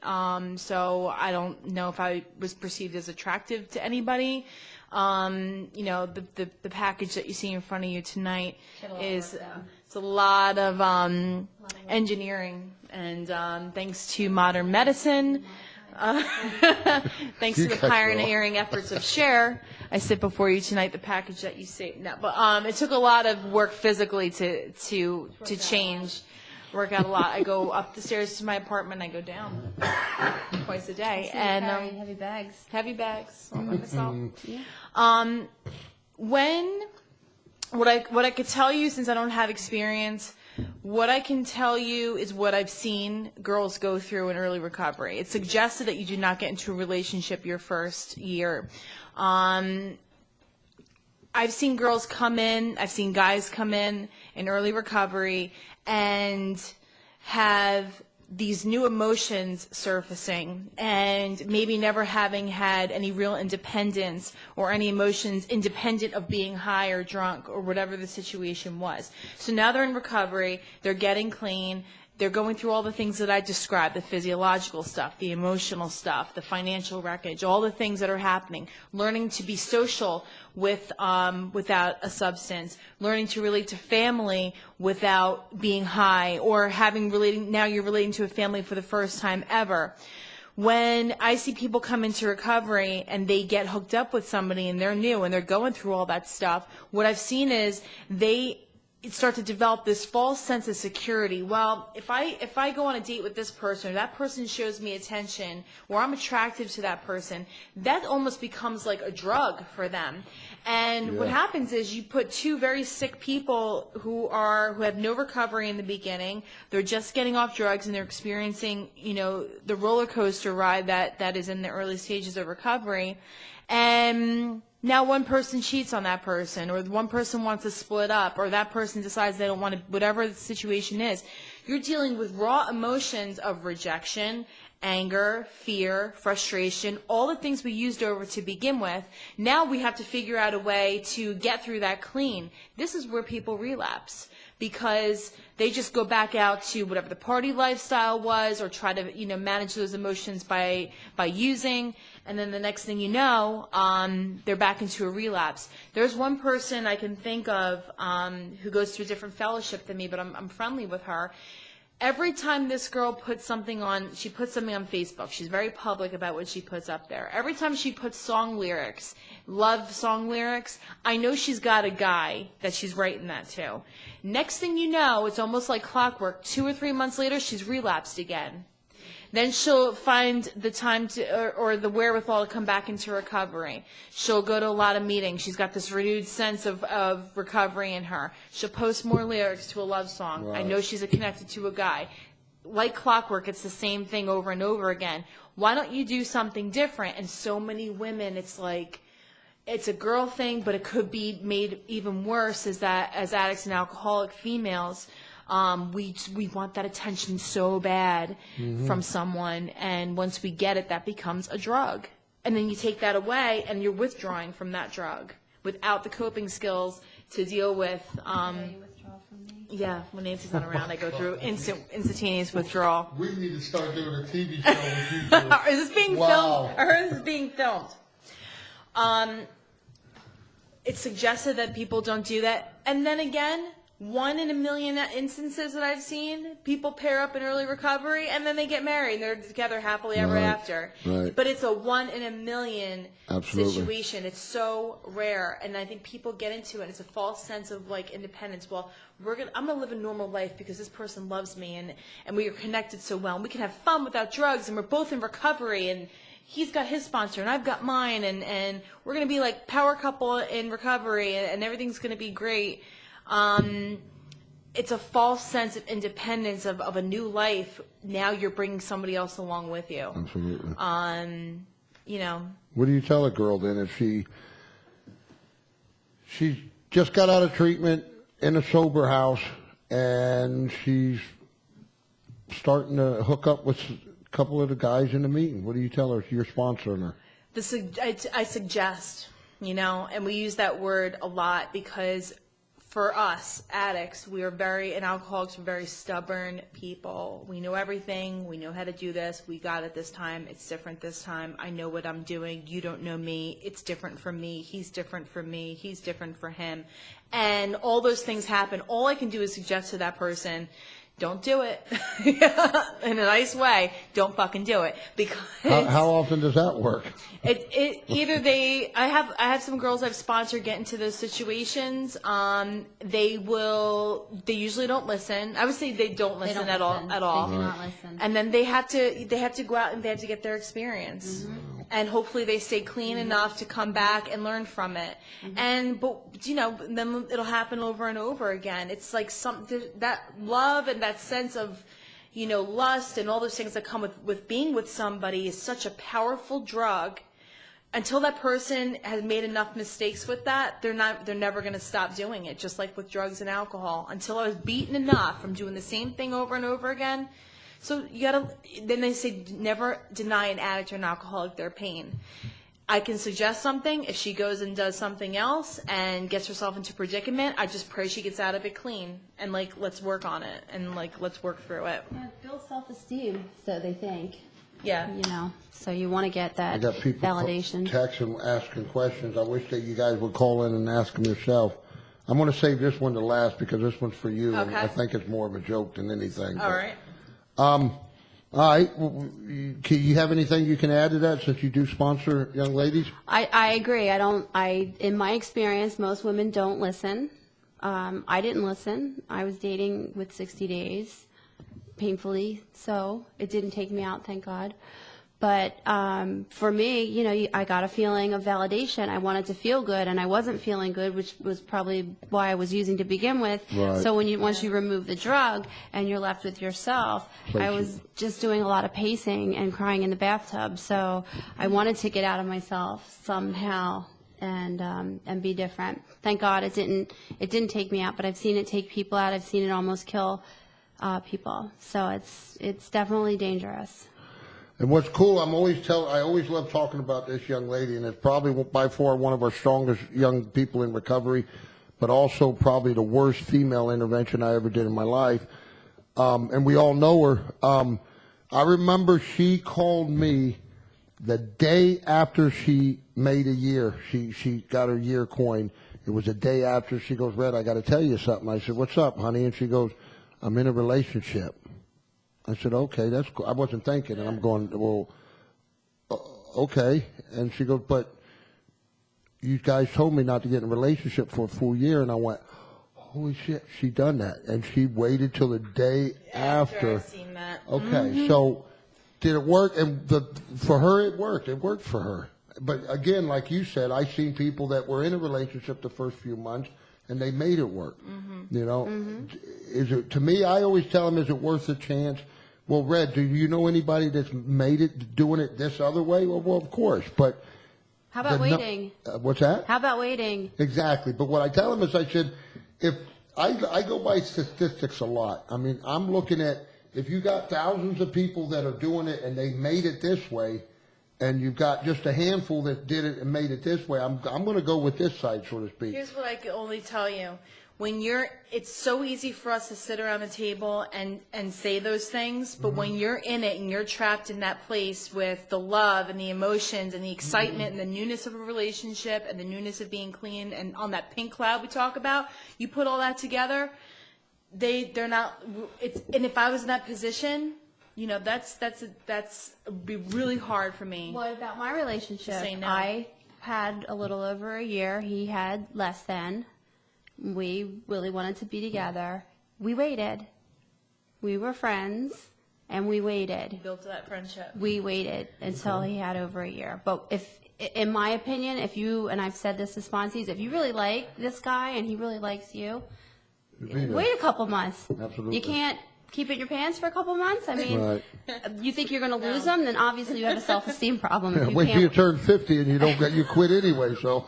So I don't know if I was perceived as attractive to anybody. The package that you see in front of you tonight it's a lot of engineering, and thanks to modern medicine, thanks to the pioneering efforts of COARR, I sit before you tonight. The package that you see, no, but it took a lot of work physically to change. Work out a lot. I go up the stairs to my apartment. I go down twice a day, and heavy bags. Heavy bags all by myself. What I could tell you, since I don't have experience, what I can tell you is what I've seen girls go through in early recovery. It's suggested that you do not get into a relationship your first year. I've seen girls come in, I've seen guys come in early recovery and have these new emotions surfacing, and maybe never having had any real independence or any emotions independent of being high or drunk or whatever the situation was. So now they're in recovery, they're getting clean, they're going through all the things that I described, the physiological stuff, the emotional stuff, the financial wreckage, all the things that are happening, learning to be social without a substance, learning to relate to family without being high, or now you're relating to a family for the first time ever. When I see people come into recovery and they get hooked up with somebody and they're new and they're going through all that stuff, what I've seen is they start to develop this false sense of security. Well, if I go on a date with this person, or that person shows me attention, or I'm attractive to that person, that almost becomes like a drug for them. And what happens is you put two very sick people who have no recovery in the beginning, they're just getting off drugs and they're experiencing, the roller coaster ride that is in the early stages of recovery. And now one person cheats on that person, or one person wants to split up, or that person decides they don't want to, whatever the situation is. You're dealing with raw emotions of rejection, anger, fear, frustration, all the things we used over to begin with. Now we have to figure out a way to get through that clean. This is where people relapse, because they just go back out to whatever the party lifestyle was, or try to manage those emotions by using, and then the next thing you know, they're back into a relapse. There's one person I can think of who goes to a different fellowship than me, but I'm friendly with her. Every time this girl puts something on, she puts something on Facebook. She's very public about what she puts up there. Every time she puts song lyrics, love song lyrics, I know she's got a guy that she's writing that to. Next thing you know, it's almost like clockwork. 2 or 3 months later, she's relapsed again. Then she'll find the time or the wherewithal to come back into recovery. She'll go to a lot of meetings. She's got this renewed sense of recovery in her. She'll post more lyrics to a love song. Right. I know she's connected to a guy. Like clockwork, it's the same thing over and over again. Why don't you do something different? And so many women, it's like, it's a girl thing, but it could be made even worse as addicts and alcoholic females. We want that attention so bad from someone, and once we get it, that becomes a drug. And then you take that away, and you're withdrawing from that drug without the coping skills to deal with. Yeah, when Nancy's not around, I go through instantaneous withdrawal. We need to start doing a TV show with you. Is this being filmed? Or is this being filmed? It's suggested that people don't do that, and then again, 1 in a million instances that I've seen, people pair up in early recovery and then they get married and they're together happily ever after. Right. But it's a 1 in a million situation. It's so rare, and I think people get into it. It's a false sense of independence. Well, I'm gonna live a normal life because this person loves me, and we are connected so well, and we can have fun without drugs, and we're both in recovery, and he's got his sponsor and I've got mine, and we're gonna be like power couple in recovery, and everything's gonna be great. It's a false sense of independence of a new life. Now you're bringing somebody else along with you. Absolutely. What do you tell a girl then if she just got out of treatment in a sober house and she's starting to hook up with a couple of the guys in the meeting? What do you tell her if you're sponsoring her? I suggest, and we use that word a lot because for us addicts, and alcoholics, we're very stubborn people. We know everything. We know how to do this. We got it this time. It's different this time. I know what I'm doing. You don't know me. It's different from me. He's different from me. He's different for him. And all those things happen. All I can do is suggest to that person, don't do it. In a nice way, don't fucking do it. Because how often does that work? I have some girls I've sponsored get into those situations. They usually don't listen. I would say they don't listen at all. They do not listen. And then they have to go out and they have to get their experience. Mm-hmm. And hopefully they stay clean enough to come back and learn from it. But then it'll happen over and over again. It's like that love and that sense of, lust and all those things that come with being with somebody is such a powerful drug. Until that person has made enough mistakes with that, they're never going to stop doing it. Just like with drugs and alcohol. Until I was beaten enough from doing the same thing over and over again. So then they say never deny an addict or an alcoholic their pain. I can suggest something. If she goes and does something else and gets herself into a predicament, I just pray she gets out of it clean. And let's work on it. And let's work through it. Yeah, build self-esteem, so they think. Yeah. So you want to get that I got people validation. texting, asking questions. I wish that you guys would call in and ask them yourself. I'm going to save this one to last because this one's for you. Okay. And I think it's more of a joke than anything. All right. All right. You have anything you can add to that since you do sponsor young ladies? I agree. In my experience, most women don't listen. I didn't listen. I was dating with 60 days, painfully so. It didn't take me out, thank God. But for me, I got a feeling of validation. I wanted to feel good, and I wasn't feeling good, which was probably why I was using to begin with. Right. So once you remove the drug and you're left with yourself, I was just doing a lot of pacing and crying in the bathtub. So I wanted to get out of myself somehow and be different. Thank God it didn't take me out, but I've seen it take people out. I've seen it almost kill people. So it's definitely dangerous. And what's cool, I always love talking about this young lady, and it's probably by far one of our strongest young people in recovery, but also probably the worst female intervention I ever did in my life. And we all know her. I remember she called me the day after she made a year. She got her year coin. It was a day after. She goes, Red, I got to tell you something. I said, what's up, honey? And she goes, I'm in a relationship. I said, okay, that's cool. I wasn't thinking, and I'm going, well, okay. And she goes, but you guys told me not to get in a relationship for a full year. And I went, holy shit, she done that. And she waited till the day after. I've seen that. Okay, so did it work? And for her, it worked. It worked for her. But again, like you said, I've seen people that were in a relationship the first few months, and they made it work. Is it, to me, I always tell them, is it worth a chance? Well, Red, do you know anybody that's made it doing it this other way? Well, of course, but How about waiting? What's that? How about waiting? Exactly. But what I tell them is, I said, if I go by statistics a lot. I mean, I'm looking at if you got thousands of people that are doing it and they made it this way, and you've got just a handful that did it and made it this way, I'm going to go with this side, so to speak. Here's what I can only tell you. It's so easy for us to sit around the table and say those things, but when you're in it and you're trapped in that place with the love and the emotions and the excitement and the newness of a relationship and the newness of being clean and on that pink cloud we talk about, you put all that together, they're not, and if I was in that position, that's it'd be really hard for me. What about my relationship? Say no. I had a little over a year. He had less than. We really wanted to be together. We waited. We were friends, and we waited. Built that friendship. We waited until he had over a year. But in my opinion, and I've said this to sponsees, if you really like this guy and he really likes you, wait a couple months. Absolutely. You can't keep it in your pants for a couple months. I mean, Right. you think you're going to lose them, then obviously you have a self-esteem problem. If you Wait till you can't, turn 50 and you quit anyway, so.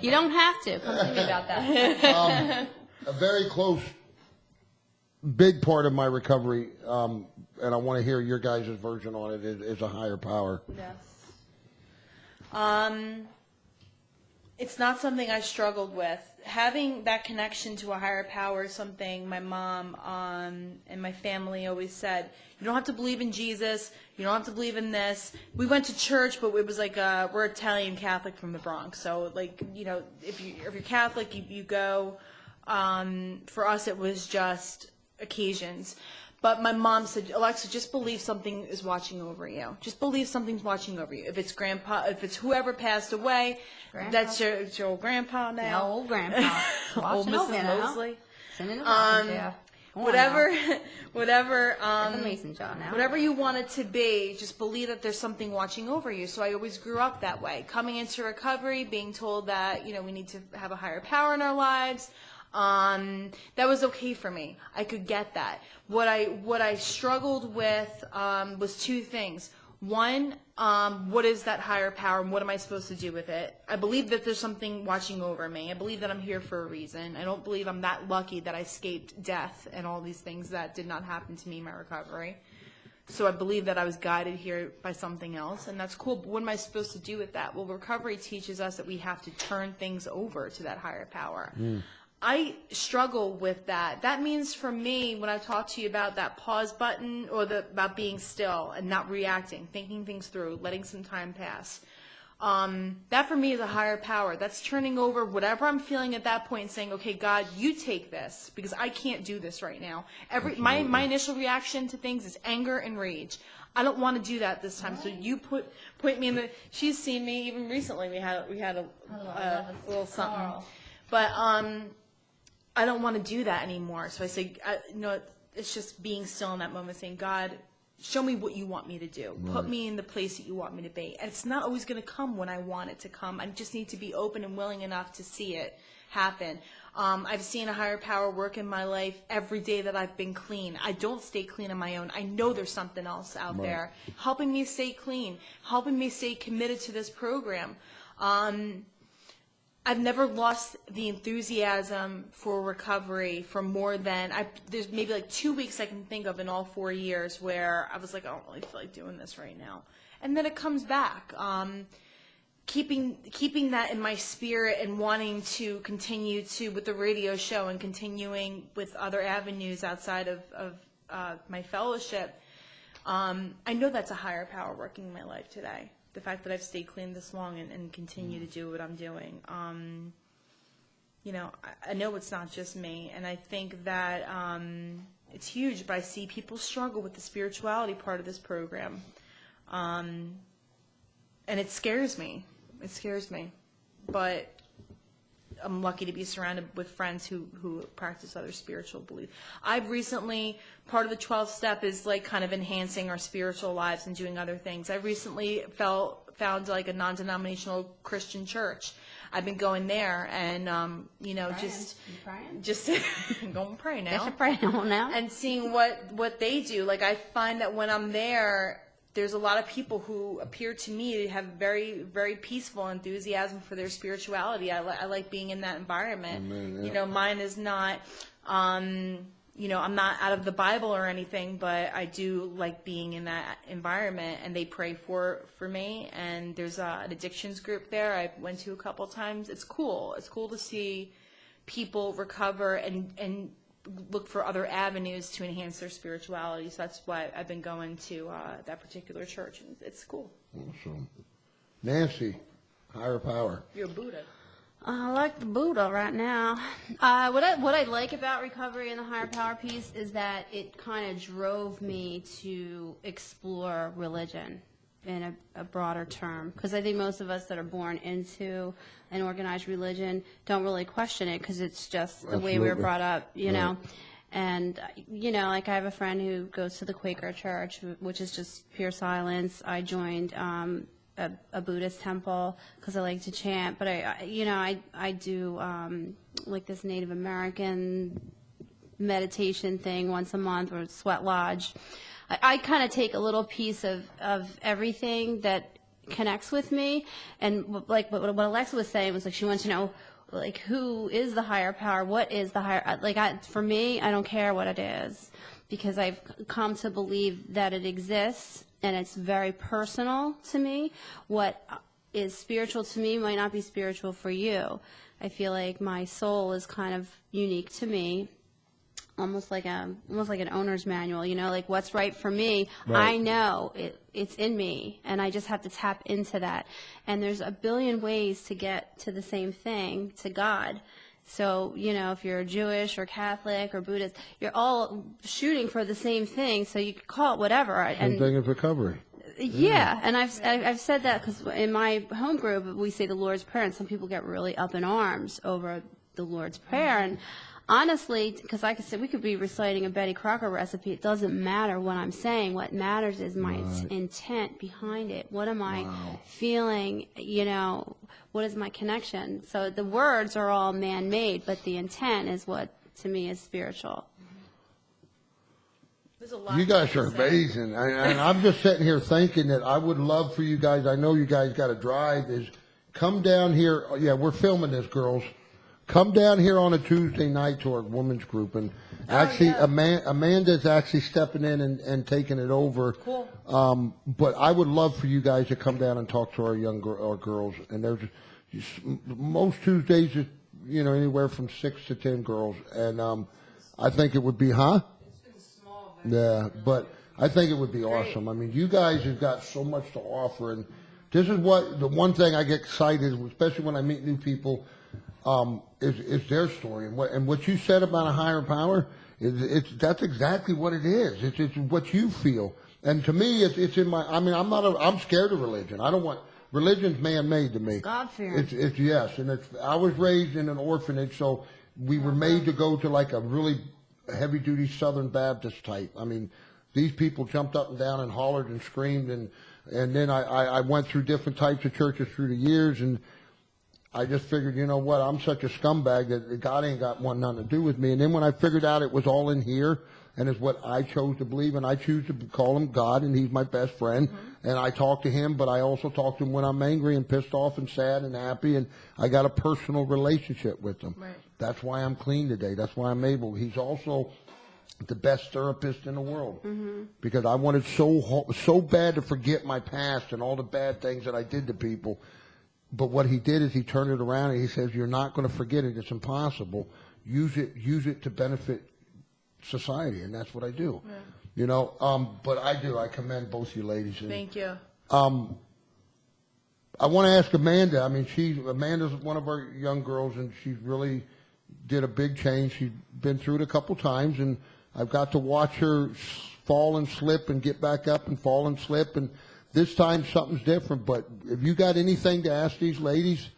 you don't have to. Come to me about that. A very close, big part of my recovery, and I want to hear your guys' version on it, is a higher power. Yes. It's not something I struggled with. Having that connection to a higher power is something my mom and my family always said. You don't have to believe in Jesus. You don't have to believe in this. We went to church, but it was like we're Italian Catholic from the Bronx, so like if you're Catholic, you go. For us, it was just occasions. But my mom said, Alexa, just believe something is watching over you. Just believe something's watching over you. If it's grandpa, if it's whoever passed away, grandpa. That's your old grandpa now. No, old grandpa. Old Mrs. Mosley. Whatever whatever Mason John now. Whatever you want it to be, just believe that there's something watching over you. So I always grew up that way. Coming into recovery, being told that, we need to have a higher power in our lives. That was okay for me. I could get that. What I struggled with was two things. One, what is that higher power and what am I supposed to do with it? I believe that there's something watching over me. I believe that I'm here for a reason. I don't believe I'm that lucky that I escaped death and all these things that did not happen to me in my recovery. So I believe that I was guided here by something else, and that's cool. But what am I supposed to do with that? Well, recovery teaches us that we have to turn things over to that higher power. I struggle with that. That means for me, when I talk to you about that pause button or about being still and not reacting, thinking things through, letting some time pass, that for me is a higher power. That's turning over whatever I'm feeling at that point and saying, okay, God, you take this because I can't do this right now. My initial reaction to things is anger and rage. I don't want to do that this time. So you point me in the. She's seen me even recently. We had a little something, but I don't want to do that anymore. So I say, it's just being still in that moment, saying, God, show me what you want me to do. Right. Put me in the place that you want me to be. And it's not always going to come when I want it to come. I just need to be open and willing enough to see it happen. I've seen a higher power work in my life every day that I've been clean. I don't stay clean on my own. I know there's something else out there helping me stay clean, helping me stay committed to this program. I've never lost the enthusiasm for recovery for more than, there's maybe like 2 weeks I can think of in all 4 years where I was like, I don't really feel like doing this right now. And then it comes back. Keeping that in my spirit and wanting to continue with the radio show and continuing with other avenues outside of my fellowship, I know that's a higher power working in my life today. The fact that I've stayed clean this long and continue to do what I'm doing. I know it's not just me, and I think that it's huge, but I see people struggle with the spirituality part of this program. And it scares me. It scares me. But I'm lucky to be surrounded with friends who practice other spiritual beliefs. I've recently, part of the 12th step is like kind of enhancing our spiritual lives and doing other things. I recently found like a non-denominational Christian church. I've been going there and, just go and pray now. Just pray now. And seeing what they do. Like I find that when I'm there, there's a lot of people who appear to me to have very, very peaceful enthusiasm for their spirituality. I like being in that environment. Amen, yeah. Mine is not, I'm not out of the Bible or anything, but I do like being in that environment, and they pray for me. And there's an addictions group there I went to a couple times. It's cool. It's cool to see people recover and look for other avenues to enhance their spirituality. So that's why I've been going to that particular church. And it's cool. Awesome. Nancy, higher power. You're a Buddha. I like the Buddha right now. What I like about recovery and the higher power piece is that it kind of drove me to explore religion in a broader term, because I think most of us that are born into an organized religion don't really question it because it's just the way we were brought up, you know. And, like I have a friend who goes to the Quaker church, which is just pure silence. I joined a Buddhist temple because I like to chant, but I do like this Native American meditation thing once a month, or sweat lodge. I kind of take a little piece of everything that connects with me, and like what Alexa was saying was like she wants to know like who is the higher power, what is the higher, for me, I don't care what it is, because I've come to believe that it exists and it's very personal to me. What is spiritual to me might not be spiritual for you. I feel like my soul is kind of unique to me, almost like an owner's manual, you know, like what's right for me. Right. I know it's in me, and I just have to tap into that. And there's a billion ways to get to the same thing, to God. So, you know, if you're Jewish or Catholic or Buddhist, you're all shooting for the same thing, so you can call it whatever. Same thing as recovery. Yeah, and I've said that because in my home group we say the Lord's Prayer, and some people get really up in arms over the Lord's Prayer. And honestly, because like I said, we could be reciting a Betty Crocker recipe. It doesn't matter what I'm saying. What matters is my intent behind it. What am I feeling? You know, what is my connection? So the words are all man-made, but the intent is what to me is spiritual. You guys are amazing, and I'm just sitting here thinking that I would love for you guys. I know you guys got to drive. Is come down here. Yeah, we're filming this, girls. Come down here on a Tuesday night to our women's group, and actually, Amanda's actually stepping in and taking it over. Cool. But I would love for you guys to come down and talk to our our girls, and there's most Tuesdays, you know, anywhere from 6 to 10 girls, and I think it would be, Yeah, but I think it would be awesome. I mean, you guys have got so much to offer, and this is what the one thing I get excited, especially when I meet new people, is their story. And what you said about a higher power, that's exactly what it is. It's what you feel. And to me, it's in my. I mean, I'm scared of religion. I don't want religion's man-made to me. God-fearing. It's yes, and I was raised in an orphanage, so we were made to go to like a really heavy-duty Southern Baptist type. I mean, these people jumped up and down and hollered and screamed, and then I went through different types of churches through the years, and I just figured, you know what, I'm such a scumbag that God ain't got nothing to do with me. And then when I figured out it was all in here, and it's what I chose to believe, and I choose to call him God, and he's my best friend, and I talk to him, but I also talk to him when I'm angry and pissed off and sad and happy, and I got a personal relationship with him. Right. That's why I'm clean today. That's why I'm able. He's also the best therapist in the world, because I wanted so bad to forget my past and all the bad things that I did to people. But what he did is he turned it around and he says, "You're not going to forget it. It's impossible. Use it to benefit society," and that's what I do. Yeah. You know, but I do. I commend both you ladies. And, Thank you. I want to ask Amanda. I mean, Amanda's one of our young girls, and she really did a big change. She's been through it a couple times, and I've got to watch her fall and slip and get back up and fall and slip, and this time something's different. But if you got anything to ask these ladies,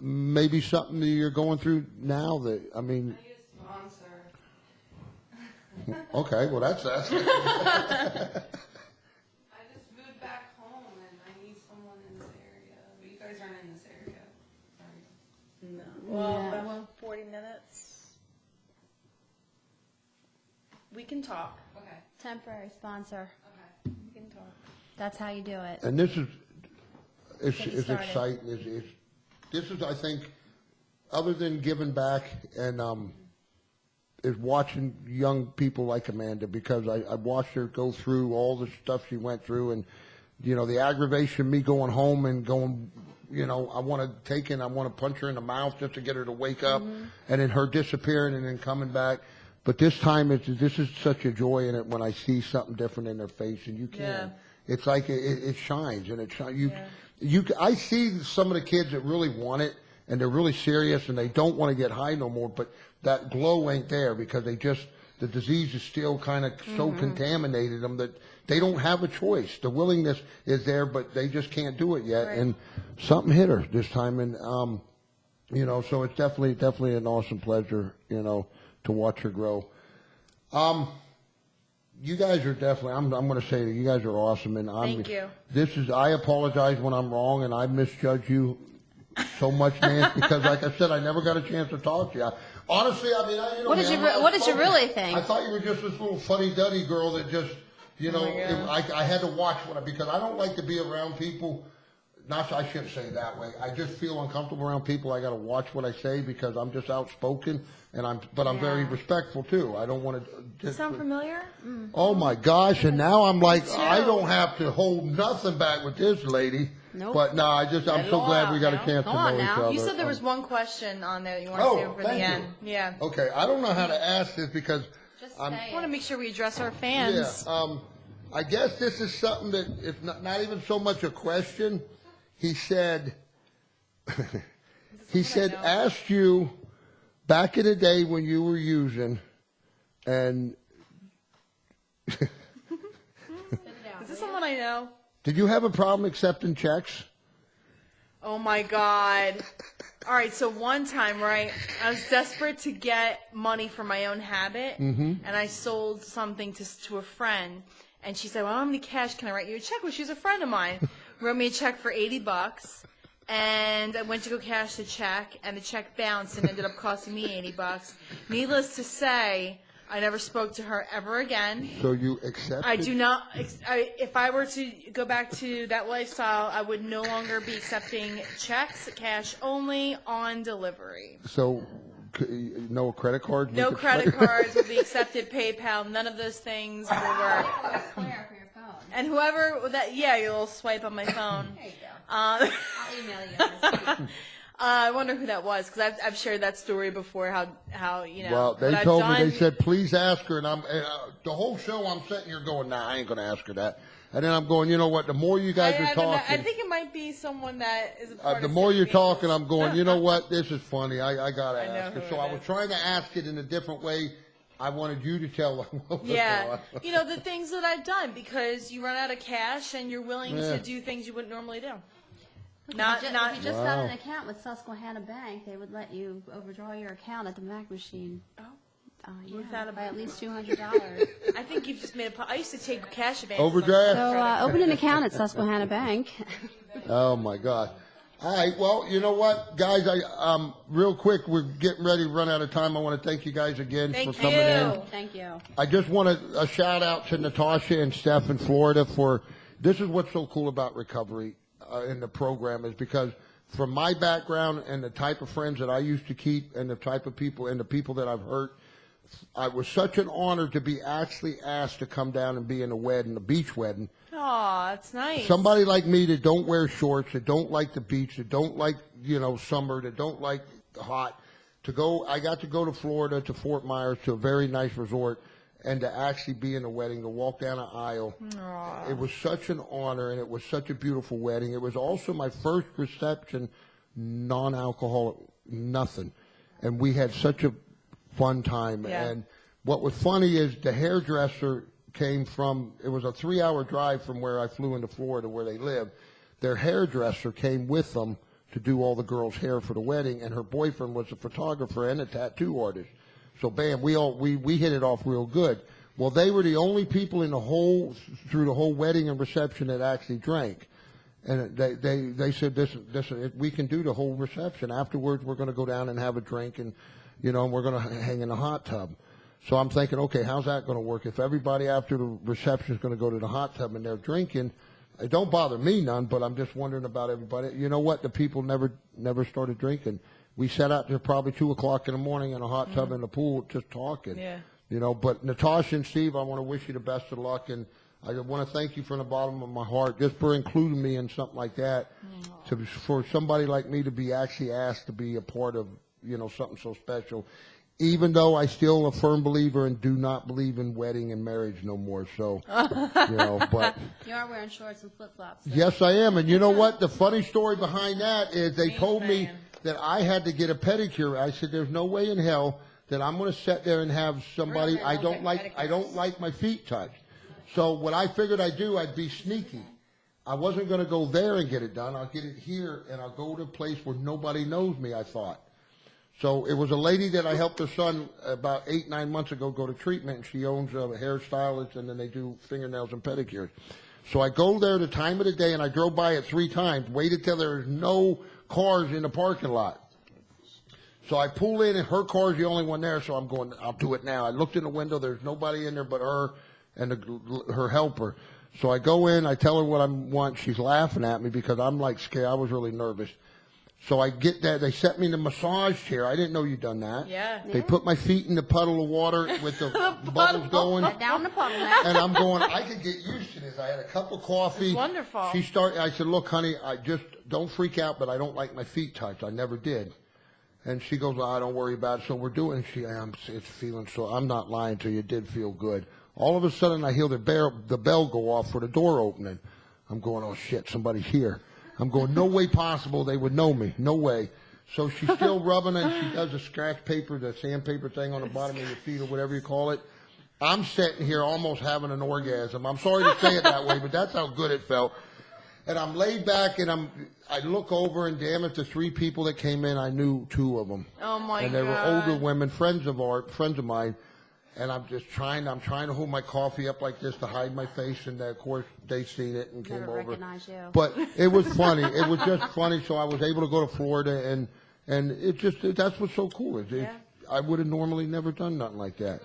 maybe something that you're going through now that, I mean. I use sponsor. Okay, well that's I just moved back home and I need someone in this area. But you guys aren't in this area. Sorry. No. Well, I want 40 minutes. We can talk. Okay. Temporary sponsor. Okay. We can talk. That's how you do it. And this is, it's Get you started. exciting. This is, I think, other than giving back and is watching young people like Amanda, because I watched her go through all the stuff she went through, and you know, the aggravation of me going home and going, you know, I want to punch her in the mouth just to get her to wake up, and then her disappearing and then coming back. But this time, this is such a joy in it when I see something different in their face, and you can. Yeah. It's like it shines, and it shines. I see some of the kids that really want it, and they're really serious, and they don't want to get high no more, but that glow ain't there because the disease is still kind of so contaminated them that they don't have a choice. The willingness is there, but they just can't do it yet. Right. And something hit her this time, and you know, so it's definitely an awesome pleasure, you know, to watch her grow. You guys are definitely, I'm going to say that you guys are awesome. And Thank you. I apologize when I'm wrong, and I misjudge you so much, man, because like I said, I never got a chance to talk to you. Honestly, I mean, you know, What did you really think? I thought you were just this little funny-duddy girl that just, you know, I had to watch because I don't like to be around people. I shouldn't say it that way. I just feel uncomfortable around people. I got to watch what I say because I'm just outspoken, but I'm very respectful too. I don't want to. Does it sound familiar? Oh my gosh! And now I'm like, I don't have to hold nothing back with this lady. Nope. But no, I'm so glad we got a chance to Come on know each now. other. You said there was one question on there that you want to save for the thank end. you. Yeah. Okay, I don't know how to ask this because Just I'm. say I want to it. make sure we address our fans. Yeah, I guess this is something that it's not even so much a question. He said, asked you back in the day when you were using, and Is this someone I know? did you have a problem accepting checks? Oh my God. All right, so one time, right, I was desperate to get money for my own habit, and I sold something to a friend, and she said, well, I don't have any cash, can I write you a check? Well, she's a friend of mine. Wrote me a check for $80, and I went to go cash the check, and the check bounced and ended up costing me $80. Needless to say, I never spoke to her ever again. So you accepted? I do not. If I were to go back to that lifestyle, I would no longer be accepting checks, cash only, on delivery. So no credit cards? No credit cards will be accepted. PayPal, none of those things will work. Claire for your phone. And whoever that, yeah, your little swipe on my phone. There you go. Uh, I'll email you. I wonder who that was because I've shared that story before. How you know? Well, they what I've told me, done. they said, please ask her. And the whole show I'm sitting here going, nah, I ain't going to ask her that. And then I'm going, you know what, the more you guys are talking. I think it might be someone that is a part the of more you're St. talking, I'm going, you know what, this is funny. I got to I know ask her. who So it I was is. trying to ask it in a different way. I wanted you to tell them. Yeah, you know, the things that I've done because you run out of cash and you're willing Yeah. to do things you wouldn't normally do. If Not you not. just got an account with Susquehanna Bank, they would let you overdraw your account at the Mac machine. Oh. Yeah, by at least $200. I think you've just made a. I used to take cash advances. Overdraft? So open an account at Susquehanna Bank. Oh, my God. All right, well, you know what, guys, real quick, we're getting ready to run out of time. I want to thank you guys again Thank for coming in. you. Thank you. I just want a shout out to Natasha and Steph in Florida for, this is what's so cool about recovery in the program is because from my background and the type of friends that I used to keep and the type of people and the people that I've hurt, it was such an honor to be actually asked to come down and be in a wedding, a beach wedding. Aw, that's nice. Somebody like me that don't wear shorts, that don't like the beach, that don't like, summer, that don't like the hot, I got to go to Florida, to Fort Myers, to a very nice resort, and to actually be in a wedding, to walk down an aisle. Aww. It was such an honor, and it was such a beautiful wedding. It was also my first reception, non-alcoholic, nothing. And we had such a fun time. Yeah. And what was funny is the hairdresser came from, it was a 3-hour drive from where I flew into Florida where they live. Their hairdresser came with them to do all the girls' hair for the wedding, and her boyfriend was a photographer and a tattoo artist. So bam, we hit it off real good. Well, they were the only people through the whole wedding and reception that actually drank. And they said, this, we can do the whole reception. Afterwards, we're going to go down and have a drink and, and we're going to hang in the hot tub. So I'm thinking, okay, how's that going to work? If everybody after the reception is going to go to the hot tub and they're drinking, it don't bother me none, but I'm just wondering about everybody. You know what? The people never started drinking. We sat out there probably 2 o'clock in the morning in a hot tub in the pool just talking. Yeah. But Natasha and Steve, I want to wish you the best of luck, and I want to thank you from the bottom of my heart just for including me in something like that. For somebody like me to be actually asked to be a part of, something so special. Even though I still a firm believer and do not believe in wedding and marriage no more. So, but. You are wearing shorts and flip-flops. So. Yes, I am. And you know what? The funny story behind that is they told me that I had to get a pedicure. I said, there's no way in hell that I'm going to sit there and have somebody, Really? I don't like my feet touched. So what I figured I'd do, I'd be sneaky. I wasn't going to go there and get it done. I'll get it here, and I'll go to a place where nobody knows me, I thought. So it was a lady that I helped her son about 8-9 months ago go to treatment, and she owns a hairstylist, and then they do fingernails and pedicures. So I go there the time of the day, and I drove by it 3 times, waited till there was no cars in the parking lot. So I pull in, and her car's the only one there, so I'm going, I'll do it now. I looked in the window, there's nobody in there but her and her helper. So I go in, I tell her what I want. She's laughing at me because I'm like scared. I was really nervous. So I get that. They set me in the massage chair. I didn't know you'd done that. Yeah. They put my feet in the puddle of water with the bubbles going. Down the puddle now. And I'm going, I could get used to this. I had a cup of coffee. It's wonderful. I said, look, honey, I just don't freak out, but I don't like my feet touched. I never did. And she goes, well, don't worry about it. So we're doing it. It's feeling so. I'm not lying to you. It did feel good. All of a sudden, I hear the bell go off for the door opening. I'm going, oh, shit, somebody's here. I'm going, no way possible they would know me. No way. So she's still rubbing it. She does the scratch paper, the sandpaper thing on the bottom of your feet or whatever you call it. I'm sitting here almost having an orgasm. I'm sorry to say it that way, but that's how good it felt. And I'm laid back, and I look over, and damn it, the 3 people that came in, I knew 2 of them. Oh, my God. And they were older women, friends of mine. And I'm trying to hold my coffee up like this to hide my face. And of course, they seen it and came over. Recognize you. But it was funny. It was just funny. So I was able to go to Florida, and that's what's so cool. I would have normally never done nothing like that.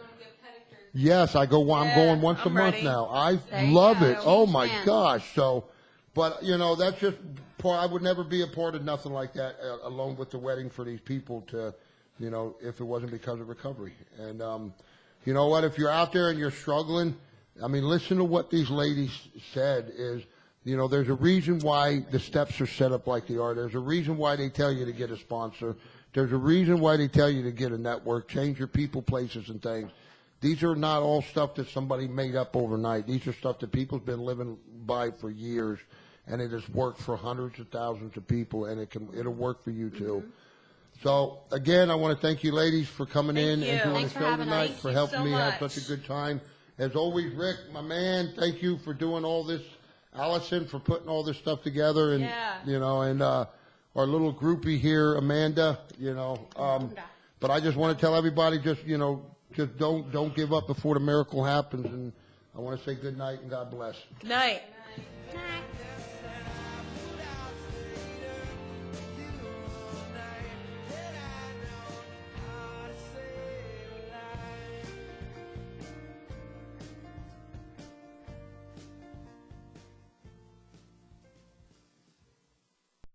Yes, I'm going once a month ready. now. I There you love go. it. Oh my Man. gosh. So, but that's just I would never be a part of nothing like that alone with the wedding for these people to, if it wasn't because of recovery. And you know what? If you're out there and you're struggling, I mean, listen to what these ladies said is, there's a reason why the steps are set up like they are. There's a reason why they tell you to get a sponsor. There's a reason why they tell you to get a network, change your people, places, and things. These are not all stuff that somebody made up overnight. These are stuff that people's been living by for years, and it has worked for hundreds of thousands of people, and it'll work for you too. Mm-hmm. So, again, I want to thank you ladies for coming in Thank and you. doing Thanks the for show having tonight, us. for Thank you helping so me have much. such a good time. As always, Rick, my man, thank you for doing all this. Allison, for putting all this stuff together. And, Yeah. and our little groupie here, Amanda, but I just want to tell everybody just don't give up before the miracle happens. And I want to say good night and God bless. Night. Night.